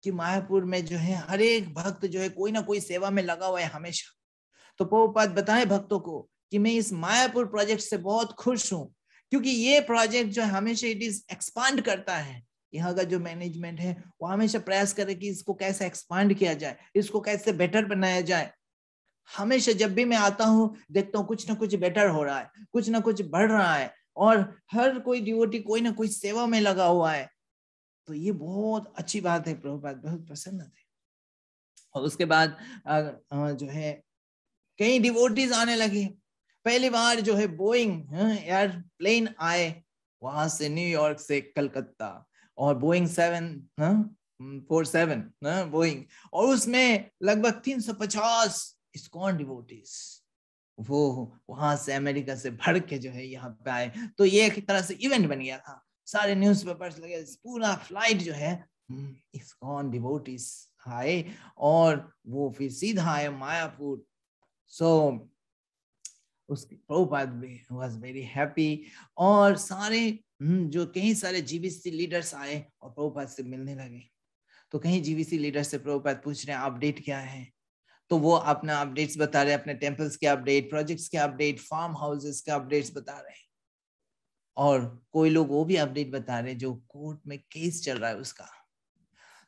कि मायापुर में जो है हर एक भक्त जो है कोई ना कोई सेवा में लगा हुआ है हमेशा। तो प्रभुपाद बताए भक्तों को कि मैं इस मायापुर प्रोजेक्ट से बहुत खुश हूं, क्योंकि ये प्रोजेक्ट जो है हमेशा इट इज एक्सपांड करता है। यहाँ का जो मैनेजमेंट है वो हमेशा प्रयास करे कि इसको कैसे एक्सपांड किया जाए, इसको कैसे बेटर बनाया जाए। हमेशा जब भी मैं आता हूँ देखता हूँ कुछ ना कुछ बेटर हो रहा है, कुछ ना कुछ बढ़ रहा है, और हर कोई डिवोटी कोई ना कोई सेवा में लगा हुआ है। तो ये बहुत अच्छी बात है। प्रभुपाद बहुत प्रसन्न थे। और उसके बाद जो है कई डिवोटीज आने लगे। पहली बार जो है बोइंग एयरप्लेन आए वहां से, न्यूयॉर्क से कलकत्ता, और बोइंग 747 बोइंग, और उसमें लगभग 350 इस्कॉन डिवोटीज वो वहां से अमेरिका से भर के जो है यहाँ पे आए। तो ये एक तरह से इवेंट बन गया था, सारे न्यूज़पेपर्स लगे, पूरा फ्लाइट जो है इस्कॉन डिवोटीज आए, और वो फिर सीधा आए मायापुर। सो उसके प्रभुपाद वाज वेरी हैप्पी, और सारे जो कई सारे जीवीसी लीडर्स आए और प्रभुपाद से मिलने लगे। तो कहीं जीवीसी लीडर से प्रभुपाद पूछ रहे हैं अपडेट क्या है, तो वो अपना अपडेट्स बता रहे हैं, अपने टेम्पल्स के अपडेट, प्रोजेक्ट्स के अपडेट, फार्म हाउसेस के अपडेट्स बता रहे हैं। और कोई लोग वो भी अपडेट बता रहे हैं जो कोर्ट में केस चल रहा है उसका।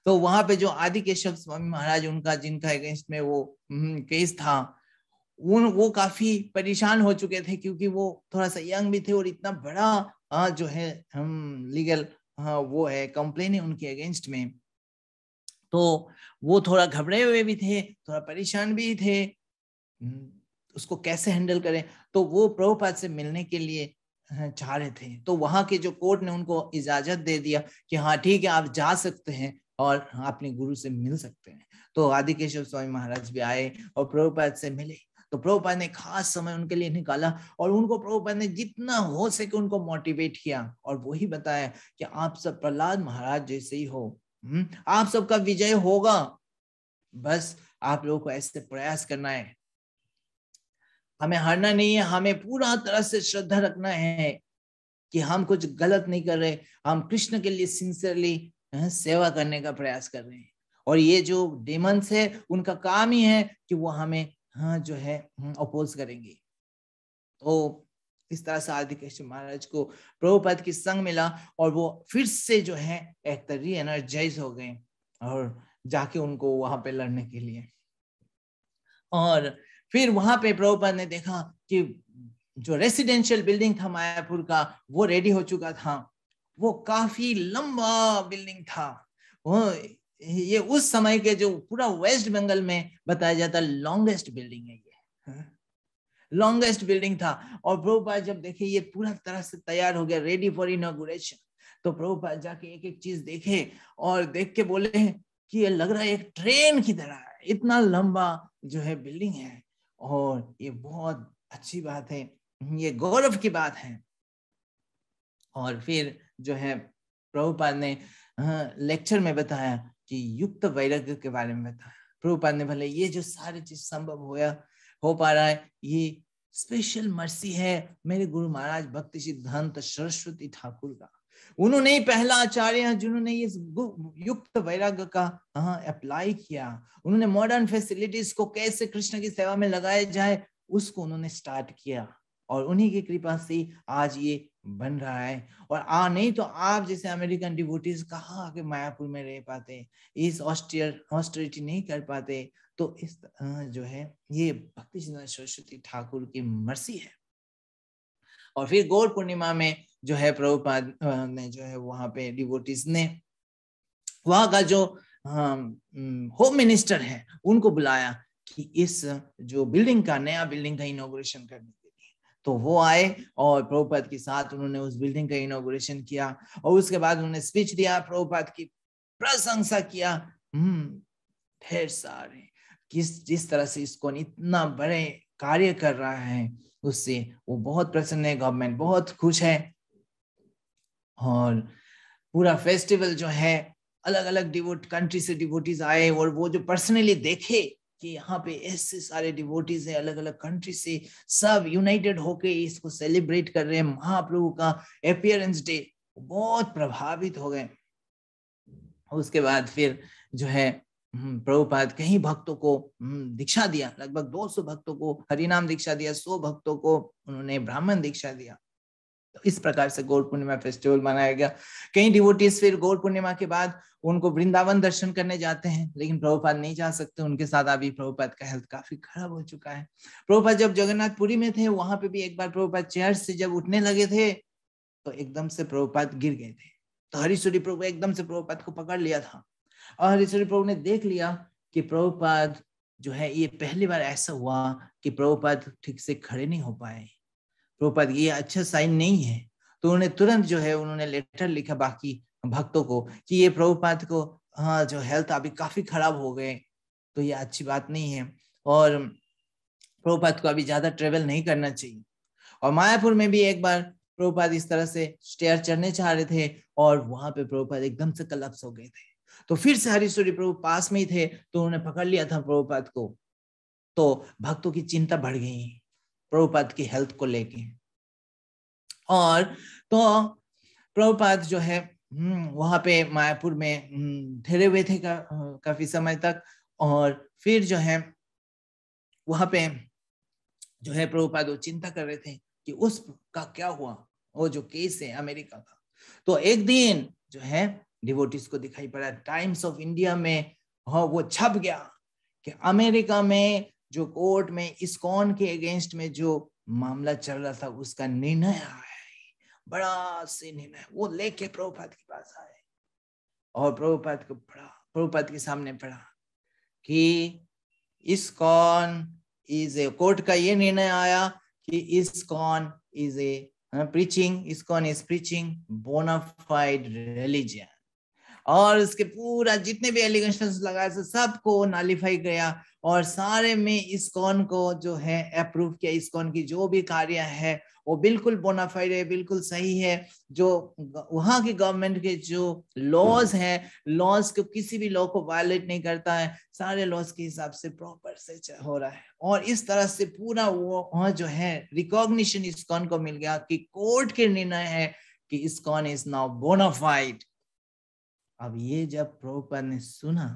तो वहां पे जो आदि केशव स्वामी महाराज, उनका जिनका अगेंस्ट में वो केस था, वो काफी परेशान हो चुके थे, क्योंकि वो थोड़ा सा यंग भी थे, और इतना बड़ा जो है हम लीगल वो है कंप्लेन है उनके अगेंस्ट में। तो वो थोड़ा घबराए हुए भी थे, थोड़ा परेशान भी थे, उसको कैसे हैंडल करें। तो वो प्रभुपाद से मिलने के लिए चाह रहे थे। तो वहां के जो कोर्ट ने उनको इजाजत दे दिया कि हाँ ठीक है आप जा सकते हैं और अपने गुरु से मिल सकते हैं। तो आदि केशव स्वामी महाराज भी आए और प्रभुपाद से मिले। तो प्रभुपाद ने खास समय उनके लिए निकाला, और उनको प्रभुपाद ने जितना हो सके उनको मोटिवेट किया, और वही बताया कि आप सब प्रहलाद महाराज जैसे ही हो, आप सबका विजय होगा, बस आप लोगों को ऐसे प्रयास करना है, हमें हारना नहीं है, हमें पूरा तरह से श्रद्धा रखना है कि हम कुछ गलत नहीं कर रहे, हम कृष्ण के लिए सिंसियरली सेवा करने का प्रयास कर रहे हैं। और ये जो डेमंस है उनका काम ही है कि वो हमें जो है अपोज करेंगे। तो इस तरह से आदि केशव महाराज को प्रभुपाद की संग मिला, और वो फिर से जो है एक री एनर्जाइज हो गए, और जाके उनको वहां पे लड़ने के लिए। और फिर वहां पे प्रभुपाद ने देखा कि जो रेसिडेंशियल बिल्डिंग था मायापुर का वो रेडी हो चुका था। वो काफी लंबा बिल्डिंग था। वो ये उस समय के जो पूरा वेस्ट बंगाल में बताया जाता लॉन्गेस्ट बिल्डिंग है, ये लॉन्गेस्ट बिल्डिंग था। और प्रभुपाद जब देखे ये पूरा तरह से तैयार हो गया, रेडी फॉर इनॉग्रेशन, तो प्रभुपाद जाके एक एक चीज देखे और देख के बोले कि ये लग रहा है एक ट्रेन की तरह है, इतना लंबा जो है बिल्डिंग है, और ये बहुत अच्छी बात है, ये गौरव की बात है। और फिर जो है प्रभुपाद ने लेक्चर में बताया कि युक्त वैराग्य के बारे में बताया। प्रभुपाद ने भले ये जो सारी चीज संभव हो पा रहा है, ये स्पेशल मर्सी है मेरे गुरु महाराज भक्ति सिद्धांत सरस्वती ठाकुर का। उन्होंने ही पहला आचार्य है जिन्होंने ये युक्त वैराग्य का अप्लाई किया। उन्होंने मॉडर्न फैसिलिटीज को कैसे कृष्ण की सेवा में लगाया जाए उसको उन्होंने स्टार्ट किया, और उन्हीं की कृपा से आज ये बन रहा है। और नहीं तो आप जैसे अमेरिकन डिवोटीज कहाँ आके मायापुर में रह पाते, इस ऑस्टेरिटी नहीं कर पाते। तो इस जो है ये भक्ति सिद्धांत सरस्वती ठाकुर की मर्सी है। और फिर गौर पूर्णिमा में जो है प्रभुपाद ने जो है वहां पे डिवोटीज ने वहां का जो होम मिनिस्टर है उनको बुलाया कि इस जो बिल्डिंग का नया बिल्डिंग का इनॉग्रेशन करने के लिए। तो वो आए और प्रभुपाद के साथ उन्होंने उस बिल्डिंग का इनॉग्रेशन किया और उसके बाद उन्होंने स्पीच दिया, प्रभुपाद की प्रशंसा किया। ढेर सारे जिस तरह से इसको इतना बड़े कार्य कर रहा है उससे वो बहुत प्रसन्न है, गवर्नमेंट बहुत खुश है। और पूरा फेस्टिवल जो है अलग अलग कंट्री से डिवोटीज आए और वो जो पर्सनली देखे कि यहाँ पे ऐसे सारे डिवोटीज हैं अलग अलग कंट्री से, सब यूनाइटेड होके इसको सेलिब्रेट कर रहे हैं महाप्रभु का अपीयरेंस डे, बहुत प्रभावित हो गए। उसके बाद फिर जो है प्रभुपाद कई भक्तों को दीक्षा दिया, लगभग 200 भक्तों को हरिनाम दीक्षा दिया, 100 भक्तों को उन्होंने ब्राह्मण दीक्षा दिया। तो इस प्रकार से गौर पूर्णिमा फेस्टिवल मनाया गया। कई डिवोटीज फिर गौर पूर्णिमा के बाद उनको वृंदावन दर्शन करने जाते हैं, लेकिन प्रभुपाद नहीं जा सकते, उनके साथ अभी प्रभुपाद का हेल्थ काफी खराब हो चुका है। प्रभुपाद जब जगन्नाथपुरी में थे वहां पे भी एक बार प्रभुपाद चेयर से जब उठने लगे थे तो एकदम से प्रभुपाद गिर गए थे। तो हरीश्वरी प्रभु एकदम से प्रभुपाद को पकड़ लिया था और हरीश्वरी प्रभु ने देख लिया कि प्रभुपाद जो है ये पहली बार ऐसा हुआ कि प्रभुपाद ठीक से खड़े नहीं हो पाए, प्रभुपाद ये अच्छा साइन नहीं है। तो उन्होंने तुरंत जो है उन्होंने लेटर लिखा बाकी भक्तों को कि ये प्रभुपाद को जो हेल्थ अभी काफी खराब हो गए, तो ये अच्छी बात नहीं है और प्रभुपाद को अभी ज्यादा ट्रेवल नहीं करना चाहिए। और मायापुर में भी एक बार प्रभुपाद इस तरह से स्टेयर चढ़ने चाह रहे थे और वहां पे प्रभुपाद एकदम से कोलैप्स हो गए थे। तो फिर से हरीश्वरी प्रभु पास में ही थे तो उन्होंने पकड़ लिया था प्रभुपाद को। तो भक्तों की चिंता बढ़ गई प्रभुपाद की हेल्थ को लेके। और तो प्रभुपाद जो है वहां पे मायापुर में ठहरे हुए थे काफी समय तक। और फिर जो है वहां पे जो है प्रभुपाद वो चिंता कर रहे थे कि उसका क्या हुआ, वो जो केस है अमेरिका का। तो एक दिन जो है डिवोटीज को दिखाई पड़ा टाइम्स ऑफ इंडिया में, वो छप गया कि अमेरिका में जो कोर्ट में इस्कॉन के अगेंस्ट में जो मामला चल रहा था उसका निर्णय आया है, बड़ा से निर्णय। वो लेके प्रभुपाद के पास आए और प्रभुपाद को पढ़ा, प्रभुपाद के सामने पढ़ा कि इस्कॉन इज ए, कोर्ट का ये निर्णय आया कि ISKCON is a preaching, ISKCON is preaching bona fide religion. और उसके पूरा जितने भी एलिगेशंस लगाए थे सबको नालिफाई गया और सारे में इस्कॉन को जो है अप्रूव किया। इस्कॉन की जो भी कार्य है वो बिल्कुल बोनाफाइड है, बिल्कुल सही है। जो वहां की गवर्नमेंट के जो लॉज हैं, लॉज को किसी भी लॉ को वायलेट नहीं करता है, सारे लॉज के हिसाब से प्रॉपर से हो रहा है। और इस तरह से पूरा वो जो है रिकॉग्निशन इस्कॉन को मिल गया कि कोर्ट के निर्णय है कि इस्कॉन इज नाउ बोनाफाइड। अब ये जब प्रभुपाद ने सुना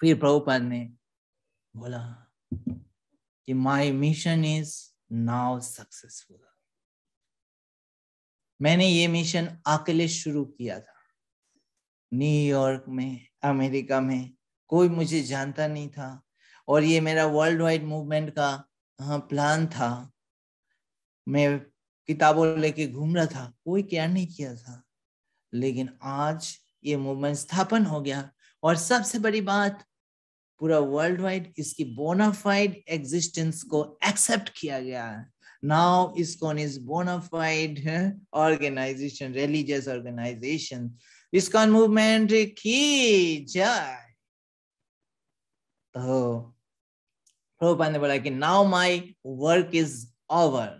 फिर प्रभुपाद ने बोला कि my mission is now successful. मैंने ये मिशन अकेले शुरू किया था न्यूयॉर्क में, अमेरिका में, कोई मुझे जानता नहीं था और ये मेरा वर्ल्ड वाइड मूवमेंट का प्लान था। मैं किताबों लेके घूम रहा था, कोई केयर नहीं किया था, लेकिन आज ये मूवमेंट स्थापन हो गया और सबसे बड़ी बात पूरा वर्ल्ड वाइड इसकी बोनाफाइड एग्जिस्टेंस को एक्सेप्ट किया गया है। Now ISKCON is bona fide organisation, religious organisation. ISKCON movement की जय। तो प्रभुपाद ने बोला कि now my work is over,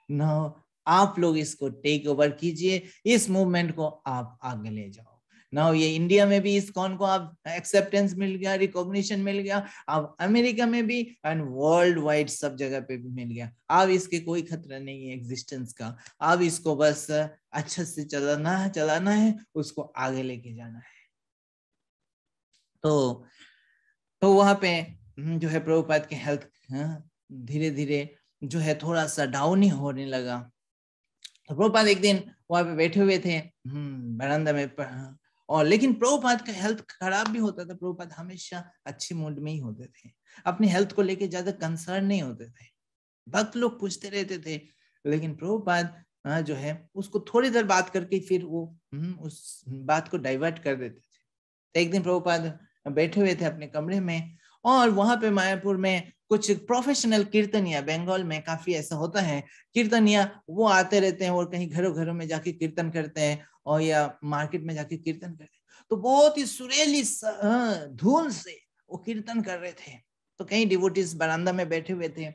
now आप लोग इसको टेक ओवर कीजिए, इस मूवमेंट को आप आगे ले जाओ। नाउ ये इंडिया में भी इस्कॉन को आप एक्सेप्टेंस मिल गया, रिकॉग्निशन मिल गया, अब अमेरिका में भी एंड वर्ल्ड वाइड सब जगह पे भी मिल गया। अब इसके कोई खतरा नहीं है एग्जिस्टेंस का, अब इसको बस अच्छे से चलाना है, उसको आगे लेके जाना है। तो वहां पे जो है प्रभुपाद के हेल्थ धीरे धीरे जो है थोड़ा सा डाउन ही होने लगा। तो प्रभुपाद एक दिन वहां पे बैठे हुए थे बरामदा में, और लेकिन प्रभुपाद का हेल्थ खराब भी होता था। प्रभुपाद हमेशा अच्छे मूड में ही होते थे, अपनी हेल्थ को लेके ज्यादा कंसर्न नहीं होते थे। भक्त लोग पूछते रहते थे, लेकिन प्रभुपाद जो है उसको थोड़ी देर बात करके फिर वो उस बात को डाइवर्ट कर देते थे। तो एक दिन प्रभुपाद बैठे हुए थे अपने कमरे में, और वहां पे मायापुर में कुछ प्रोफेशनल कीर्तनिया, बंगाल में काफी ऐसा होता है, कीर्तनिया वो आते रहते हैं और कहीं घरों घरों में जाके कीर्तन करते हैं, और या मार्केट में जाके कीर्तन करते हैं। तो बहुत ही सुरीली धुन से वो कीर्तन कर रहे थे। तो कई डिवोटीज बरामदा में बैठे हुए थे,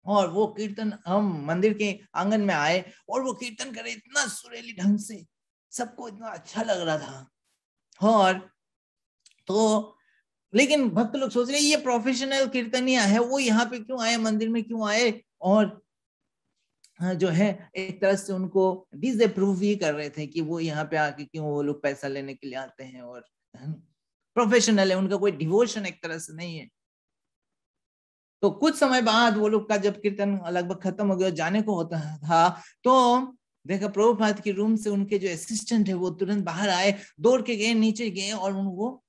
और वो कीर्तन हम मंदिर के आंगन में आए और वो कीर्तन करे इतना सुरीली ढंग से, सबको इतना अच्छा लग रहा था। और तो लेकिन भक्त लोग सोच रहे ये प्रोफेशनल कीर्तनिया है, वो यहाँ पे क्यों आए, मंदिर में क्यों आए, और जो है एक तरह से उनको डिसअप्रूव ही कर रहे थे कि वो यहाँ पे आके क्यों वो लोग पैसा लेने के लिए आते हैं, और प्रोफेशनल है, उनका कोई डिवोशन एक तरह से नहीं है। तो कुछ समय बाद वो लोग का जब कीर्तन लगभग खत्म हो गया, जाने को होता था, तो देखा प्रभुपाद के रूम से उनके जो असिस्टेंट है वो तुरंत बाहर आए, दौड़ के गए, नीचे गए और उनको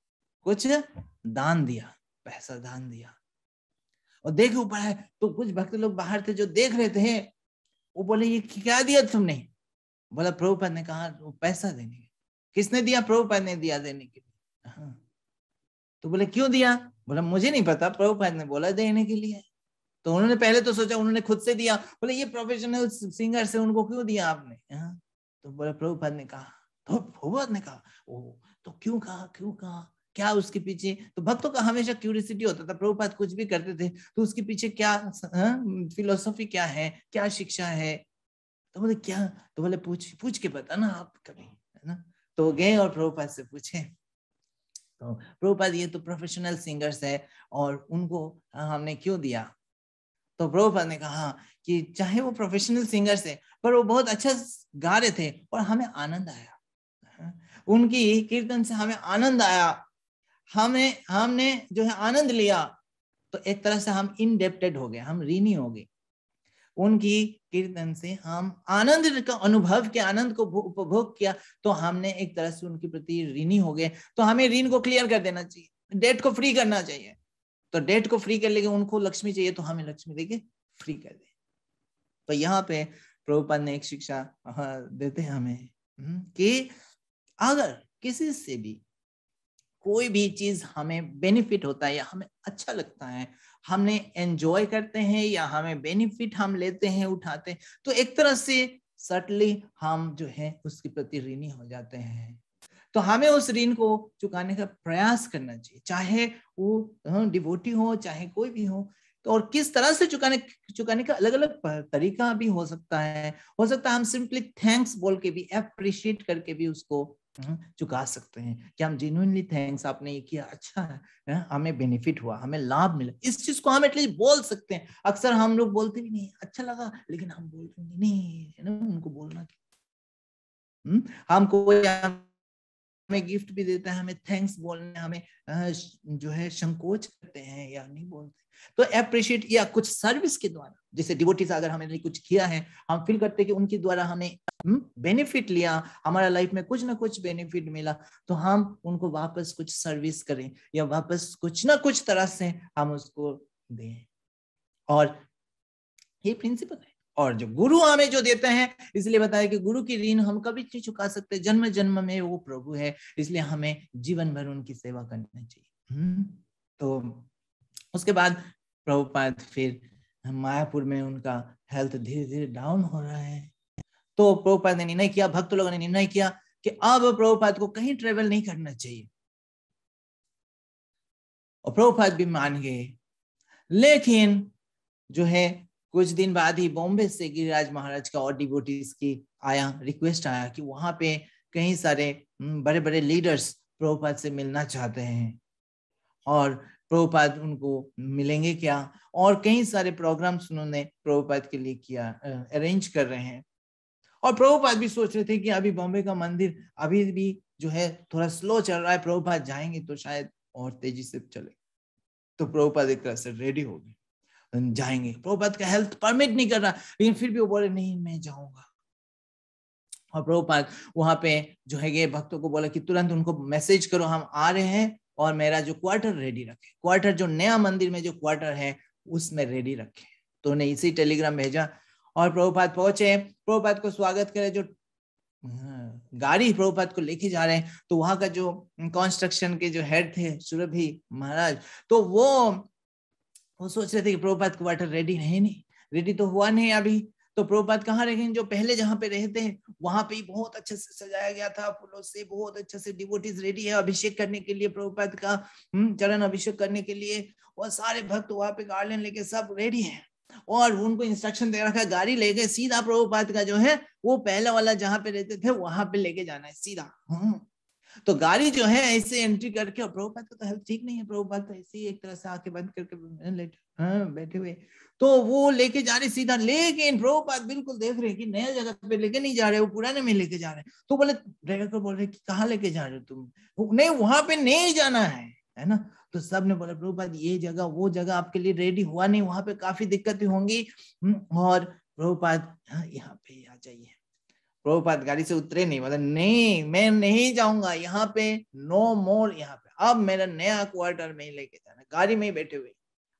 कुछ दान दिया, पैसा दान दिया। और देखे ऊपर है तो कुछ भक्त लोग बाहर थे जो देख रहे थे, वो बोले ये क्या दिया तुमने? बोला प्रभुपाद ने कहा वो पैसा देने। किसने दिया? प्रभुपाद ने दिया देने के लिए। हाँ। तो बोले क्यों दिया? बोला मुझे नहीं पता, प्रभुपाद ने बोला देने के लिए। तो उन्होंने पहले तो सोचा उन्होंने खुद से दिया, बोले ये प्रोफेशनल सिंगर से उनको क्यों दिया आपने? हाँ। तो बोले प्रभुपाद ने कहा, तो प्रभुपाद ने कहा ओ, तो क्यों कहा क्या उसके पीछे? तो भक्तों का हमेशा क्यूरियोसिटी होता था, प्रभुपाद कुछ भी करते थे तो उसके पीछे क्या फिलोसफी क्या है, क्या शिक्षा है। तो बोले क्या? तो बोले पूछ के पता ना आप कभी, है ना। तो गए और प्रभुपाद से पूछे, तो प्रभुपाद ये तो प्रोफेशनल सिंगर्स है और उनको हमने क्यों दिया? तो प्रभुपाद ने कहा कि चाहे वो प्रोफेशनल सिंगर्स है पर वो बहुत अच्छा गा रहे थे और हमें आनंद आया, उनकी कीर्तन से हमें आनंद आया, हमने जो है आनंद लिया। तो एक तरह से हम इनडेप्टेड हो गए, हम ऋणी हो गए। उनकी कीर्तन से हम आनंद का अनुभव किया, आनंद को उपभोग किया, तो हमने एक तरह से उनके प्रति ऋणी हो गए। तो हमें ऋण को क्लियर कर देना चाहिए, डेट को फ्री करना चाहिए। तो डेट को फ्री कर लेंगे, उनको लक्ष्मी चाहिए तो हमें लक्ष्मी देके फ्री कर दे। तो यहाँ पे प्रभुपाद ने एक शिक्षा देते हैं हमें कि अगर किसी से भी कोई भी चीज हमें बेनिफिट होता है या हमें अच्छा लगता है, हमने एंजॉय करते हैं या हमें बेनिफिट हम लेते हैं, उठाते हैं, तो एक तरह से सटली हम जो है उसके प्रति ऋणी हो जाते हैं। तो हमें उस ऋण को चुकाने का प्रयास करना चाहिए, चाहे वो डिवोटी हो चाहे कोई भी हो। तो और किस तरह से चुकाने का अलग अलग तरीका भी हो सकता है हम सिंपली थैंक्स बोल के भी, अप्रिशिएट करके भी उसको चुका सकते हैं कि हम जेन्युइनली थैंक्स, आपने ये किया, अच्छा है, हमें बेनिफिट हुआ, हमें लाभ मिला, इस चीज को हम एटलीस्ट बोल सकते हैं। अक्सर हम लोग बोलते भी नहीं अच्छा लगा, लेकिन हम बोलते नहीं है ना, उनको बोलना। हम कोई हमें गिफ्ट भी देता है, हमें थैंक्स बोलने हमें जो है संकोच करते हैं या नहीं बोलते। तो अप्रिशिएट या कुछ सर्विस के द्वारा, जैसे डिवोटीज अगर हमने कुछ किया है, हम फील करते हैं कि उनके द्वारा हमें बेनिफिट लिया, हमारा लाइफ में कुछ ना कुछ बेनिफिट मिला, तो हम उनको वापस कुछ सर्विस करें या वापस कुछ ना कुछ तरह से हम उसको दें। और ये प्रिंसिपल है। और जो गुरु हमें जो देते हैं, इसलिए बताया कि गुरु की ऋण हम कभी नहीं चुका सकते, जन्म जन्म में वो प्रभु है, इसलिए हमें जीवन भर उनकी सेवा करना चाहिए। तो उसके बाद प्रभुपाद फिर मायापुर में उनका हेल्थ धीरे धीरे डाउन हो रहा है। तो प्रभुपाद ने निर्णय किया, भक्त लोगों ने निर्णय किया कि अब प्रभुपाद को कहीं ट्रेवल नहीं करना चाहिए, और प्रभुपाद भी मान गए। लेकिन जो है कुछ दिन बाद ही बॉम्बे से गिरिराज महाराज का और डिवोटीज की रिक्वेस्ट आया कि वहां पे कई सारे बड़े बड़े लीडर्स प्रभुपाद से मिलना चाहते हैं, और प्रभुपाद उनको मिलेंगे क्या, और कई सारे प्रोग्राम्स उन्होंने प्रभुपाद के लिए किया, अरेंज कर रहे हैं। और प्रभुपाद भी सोच रहे थे कि अभी बॉम्बे का मंदिर अभी भी जो है थोड़ा स्लो चल रहा है, प्रभुपाद जाएंगे तो शायद और तेजी से चले। तो प्रभुपाद एक तरह से रेडी हो गए, जाएंगे। प्रभुपाद का हेल्थ परमिट नहीं कर रहा, लेकिन फिर भी वो बोले नहीं मैं जाऊंगा। और प्रभुपाद वहां पे जो है ये भक्तों को बोला कि तुरंत उनको मैसेज करो हम आ रहे हैं और मेरा जो क्वार्टर रेडी रखे, क्वार्टर जो नया मंदिर में जो क्वार्टर है उसमें रेडी रखे। तो उन्हें इसी टेलीग्राम भेजा और प्रभुपाद पहुंचे, प्रभुपाद को स्वागत करे, जो गाड़ी प्रभुपाद को लेके जा रहे हैं, तो वहां का जो कंस्ट्रक्शन के जो हेड थे सुरभि महाराज, तो वो सोच रहे थे कि प्रभुपाद क्वार्टर रेडी है नहीं, रेडी तो हुआ नहीं अभी, तो प्रभुपाद कहाँ रहेंगे, जो पहले जहाँ पे रहते हैं वहां पे ही बहुत अच्छे से सजाया गया था फूलों से, बहुत अच्छे से डिवोटीज रेडी है अभिषेक करने के लिए, प्रभुपाद का चरण अभिषेक करने के लिए, और सारे भक्त वहां पे गार्डन लेके सब रेडी है। और उनको इंस्ट्रक्शन दे रखा है गाड़ी लेके सीधा प्रभुपाद का जो है वो पहले वाला जहाँ पे रहते थे वहां पे लेके जाना है सीधा। तो गाड़ी जो है ऐसे एंट्री करके, और प्रभुपाद का तो हेल्थ ठीक नहीं है, प्रभुपाद तो ऐसे ही एक तरह से आंखें बंद करके बैठे हुए, तो वो लेके जा रहे सीधा, लेकिन प्रभुपाद बिल्कुल देख रहे कि नया जगह पे लेके नहीं जा रहे, वो पुराने में लेके जा रहे हैं। तो बोले ड्राइवर को बोल रहे कि कहाँ लेके जा रहे हो तुम, नहीं वहां पे नहीं जाना है ना। तो सब ने बोला प्रभुपाद ये जगह वो जगह आपके लिए रेडी हुआ नहीं, वहां पे काफी दिक्कतें होंगी। और प्रभुपाद यहाँ पे आ जाइए। प्रभुपाद गाड़ी से उतरे नहीं, मतलब नहीं मैं नहीं जाऊंगा यहाँ पे, नो मोर, यहाँ पे अब मेरा नया क्वार्टर में ही लेके जाना, गाड़ी में ही बैठे हुए।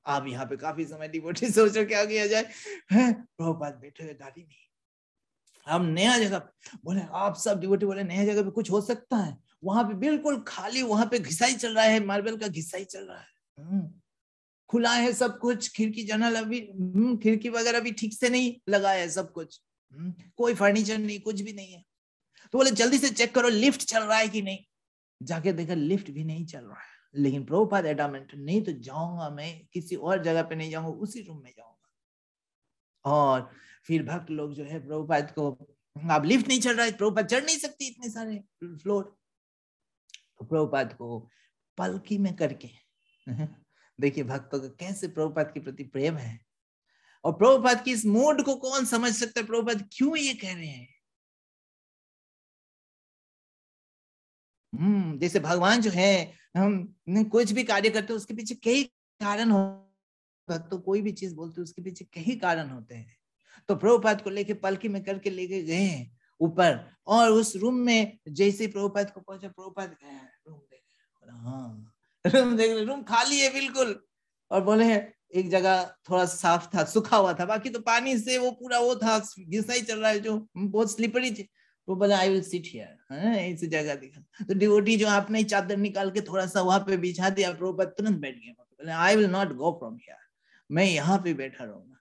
आप यहाँ पे काफी समय डिवोटी सोचो क्या किया जाए, प्रभुपाद बैठे हुए गाड़ी में, हम नया जगह पे, बोले आप सब डिवोटी बोले नया जगह पे कुछ हो सकता है, वहां पे बिल्कुल खाली, वहां पे घिसाई चल रहा है, मार्बल का घिसाई चल रहा है, खुला है सब कुछ, खिड़की जनरल अभी खिड़की वगैरह भी ठीक से नहीं लगा है सब कुछ, कोई फर्नीचर नहीं, कुछ भी नहीं है। तो बोले जल्दी से चेक करो लिफ्ट चल रहा है कि नहीं, जाके देखा लिफ्ट भी नहीं चल रहा है। लेकिन प्रभुपाद एडामेंट, नहीं तो जाऊंगा मैं किसी और जगह पे नहीं जाऊंगा, उसी रूम में जाऊंगा। और फिर भक्त लोग जो है प्रभुपाद को, अब लिफ्ट नहीं चल रहा है, प्रभुपाद चढ़ नहीं सकती इतने सारे फ्लोर, तो प्रभुपाद को पलकी में करके देखिए भक्तों का कैसे प्रभुपाद के प्रति प्रेम है, और प्रभुपाद की इस मूड को कौन समझ सकता है, प्रभुपाद क्यों ये कह रहे हैं। जैसे भगवान जो है, हम कुछ भी कार्य करते हैं उसके पीछे कई कारण हो, भक्तों कोई भी चीज बोलते हैं उसके पीछे कई कारण होते हैं। तो प्रभुपाद को लेके पलकी में करके लेके गए ऊपर, और उस रूम में जैसे प्रभुपाद को पहुंचा, प्रभुपाद गए रूम देख, हाँ रूम देख रहे, रूम खाली है बिल्कुल, और बोले एक जगह थोड़ा साफ था, सूखा हुआ था, बाकी तो पानी से वो पूरा वो था, घिसाई चल रहा है जो बहुत स्लिपरी थी। वो बोला आई विल सिट हियर, ऐसी जगह दिखा, तो डिवोटी जो आपने चादर निकाल के थोड़ा सा वहां पे बिछा दिया, प्रभुपाद तुरंत बैठ गया, बोले I will not go from here, मैं यहाँ पे बैठा रहूंगा।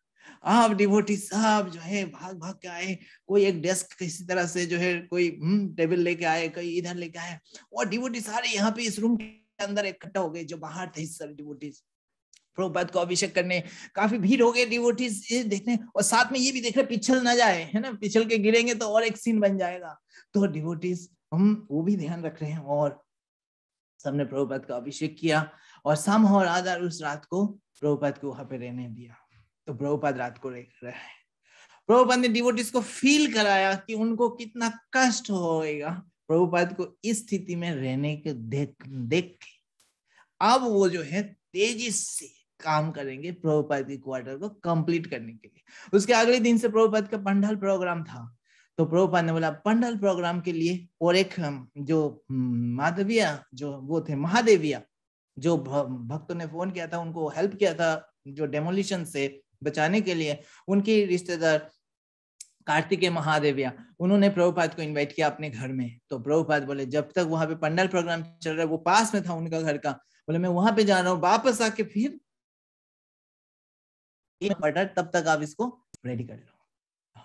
आप डिवोटी साहब जो है भाग भाग के आए, कोई एक डेस्क किसी तरह से जो है कोई टेबल लेके आए, कोई इधर लेके आए, और डिवोटी सारे यहाँ पे इस रूम के अंदर इकट्ठा हो गए, जो बाहर थे सारे डिवोटीज प्रभुपाद को अभिषेक करने, काफी भीड़ हो गई डिवोटीज देखने, और साथ में ये भी देख रहे पिछल ना जाए, है ना, पिछल के गिरेंगे तो और एक सीन बन जाएगा, तो डिवोटीज हम वो भी ध्यान रख रहे हैं। और सबने प्रभुपाद का अभिषेक किया, और सम और आधार उस रात को प्रभुपाद को वहां पे रहने दिया। तो प्रभुपाद रात को रह रहे हैं, प्रभुपाद ने डिवोटीज को फील कराया कि उनको कितना कष्ट होएगा प्रभुपाद को इस स्थिति में रहने के देख के। अब वो जो है तेजी से काम करेंगे प्रभुपाद की क्वार्टर को कंप्लीट करने के लिए। उसके अगले दिन से प्रभुपाद का पंडाल प्रोग्राम था, तो प्रभुपाद ने बोला पंडाल प्रोग्राम के लिए, और एक जो माधविया जो वो थे महादेविया, जो भक्तों ने फोन किया था उनको हेल्प किया था जो डेमोलिशन से बचाने के लिए, उनकी रिश्तेदार कार्तिकेय महादेविया, उन्होंने प्रभुपाद को इनवाइट किया अपने घर में। तो प्रभुपाद बोले जब तक वहां पे पंडाल प्रोग्राम चल रहा है, वो पास में था उनका घर का, बोले मैं वहां पे जा रहा हूँ, वापस आके फिर तब तक आप इसको रेडी कर लो।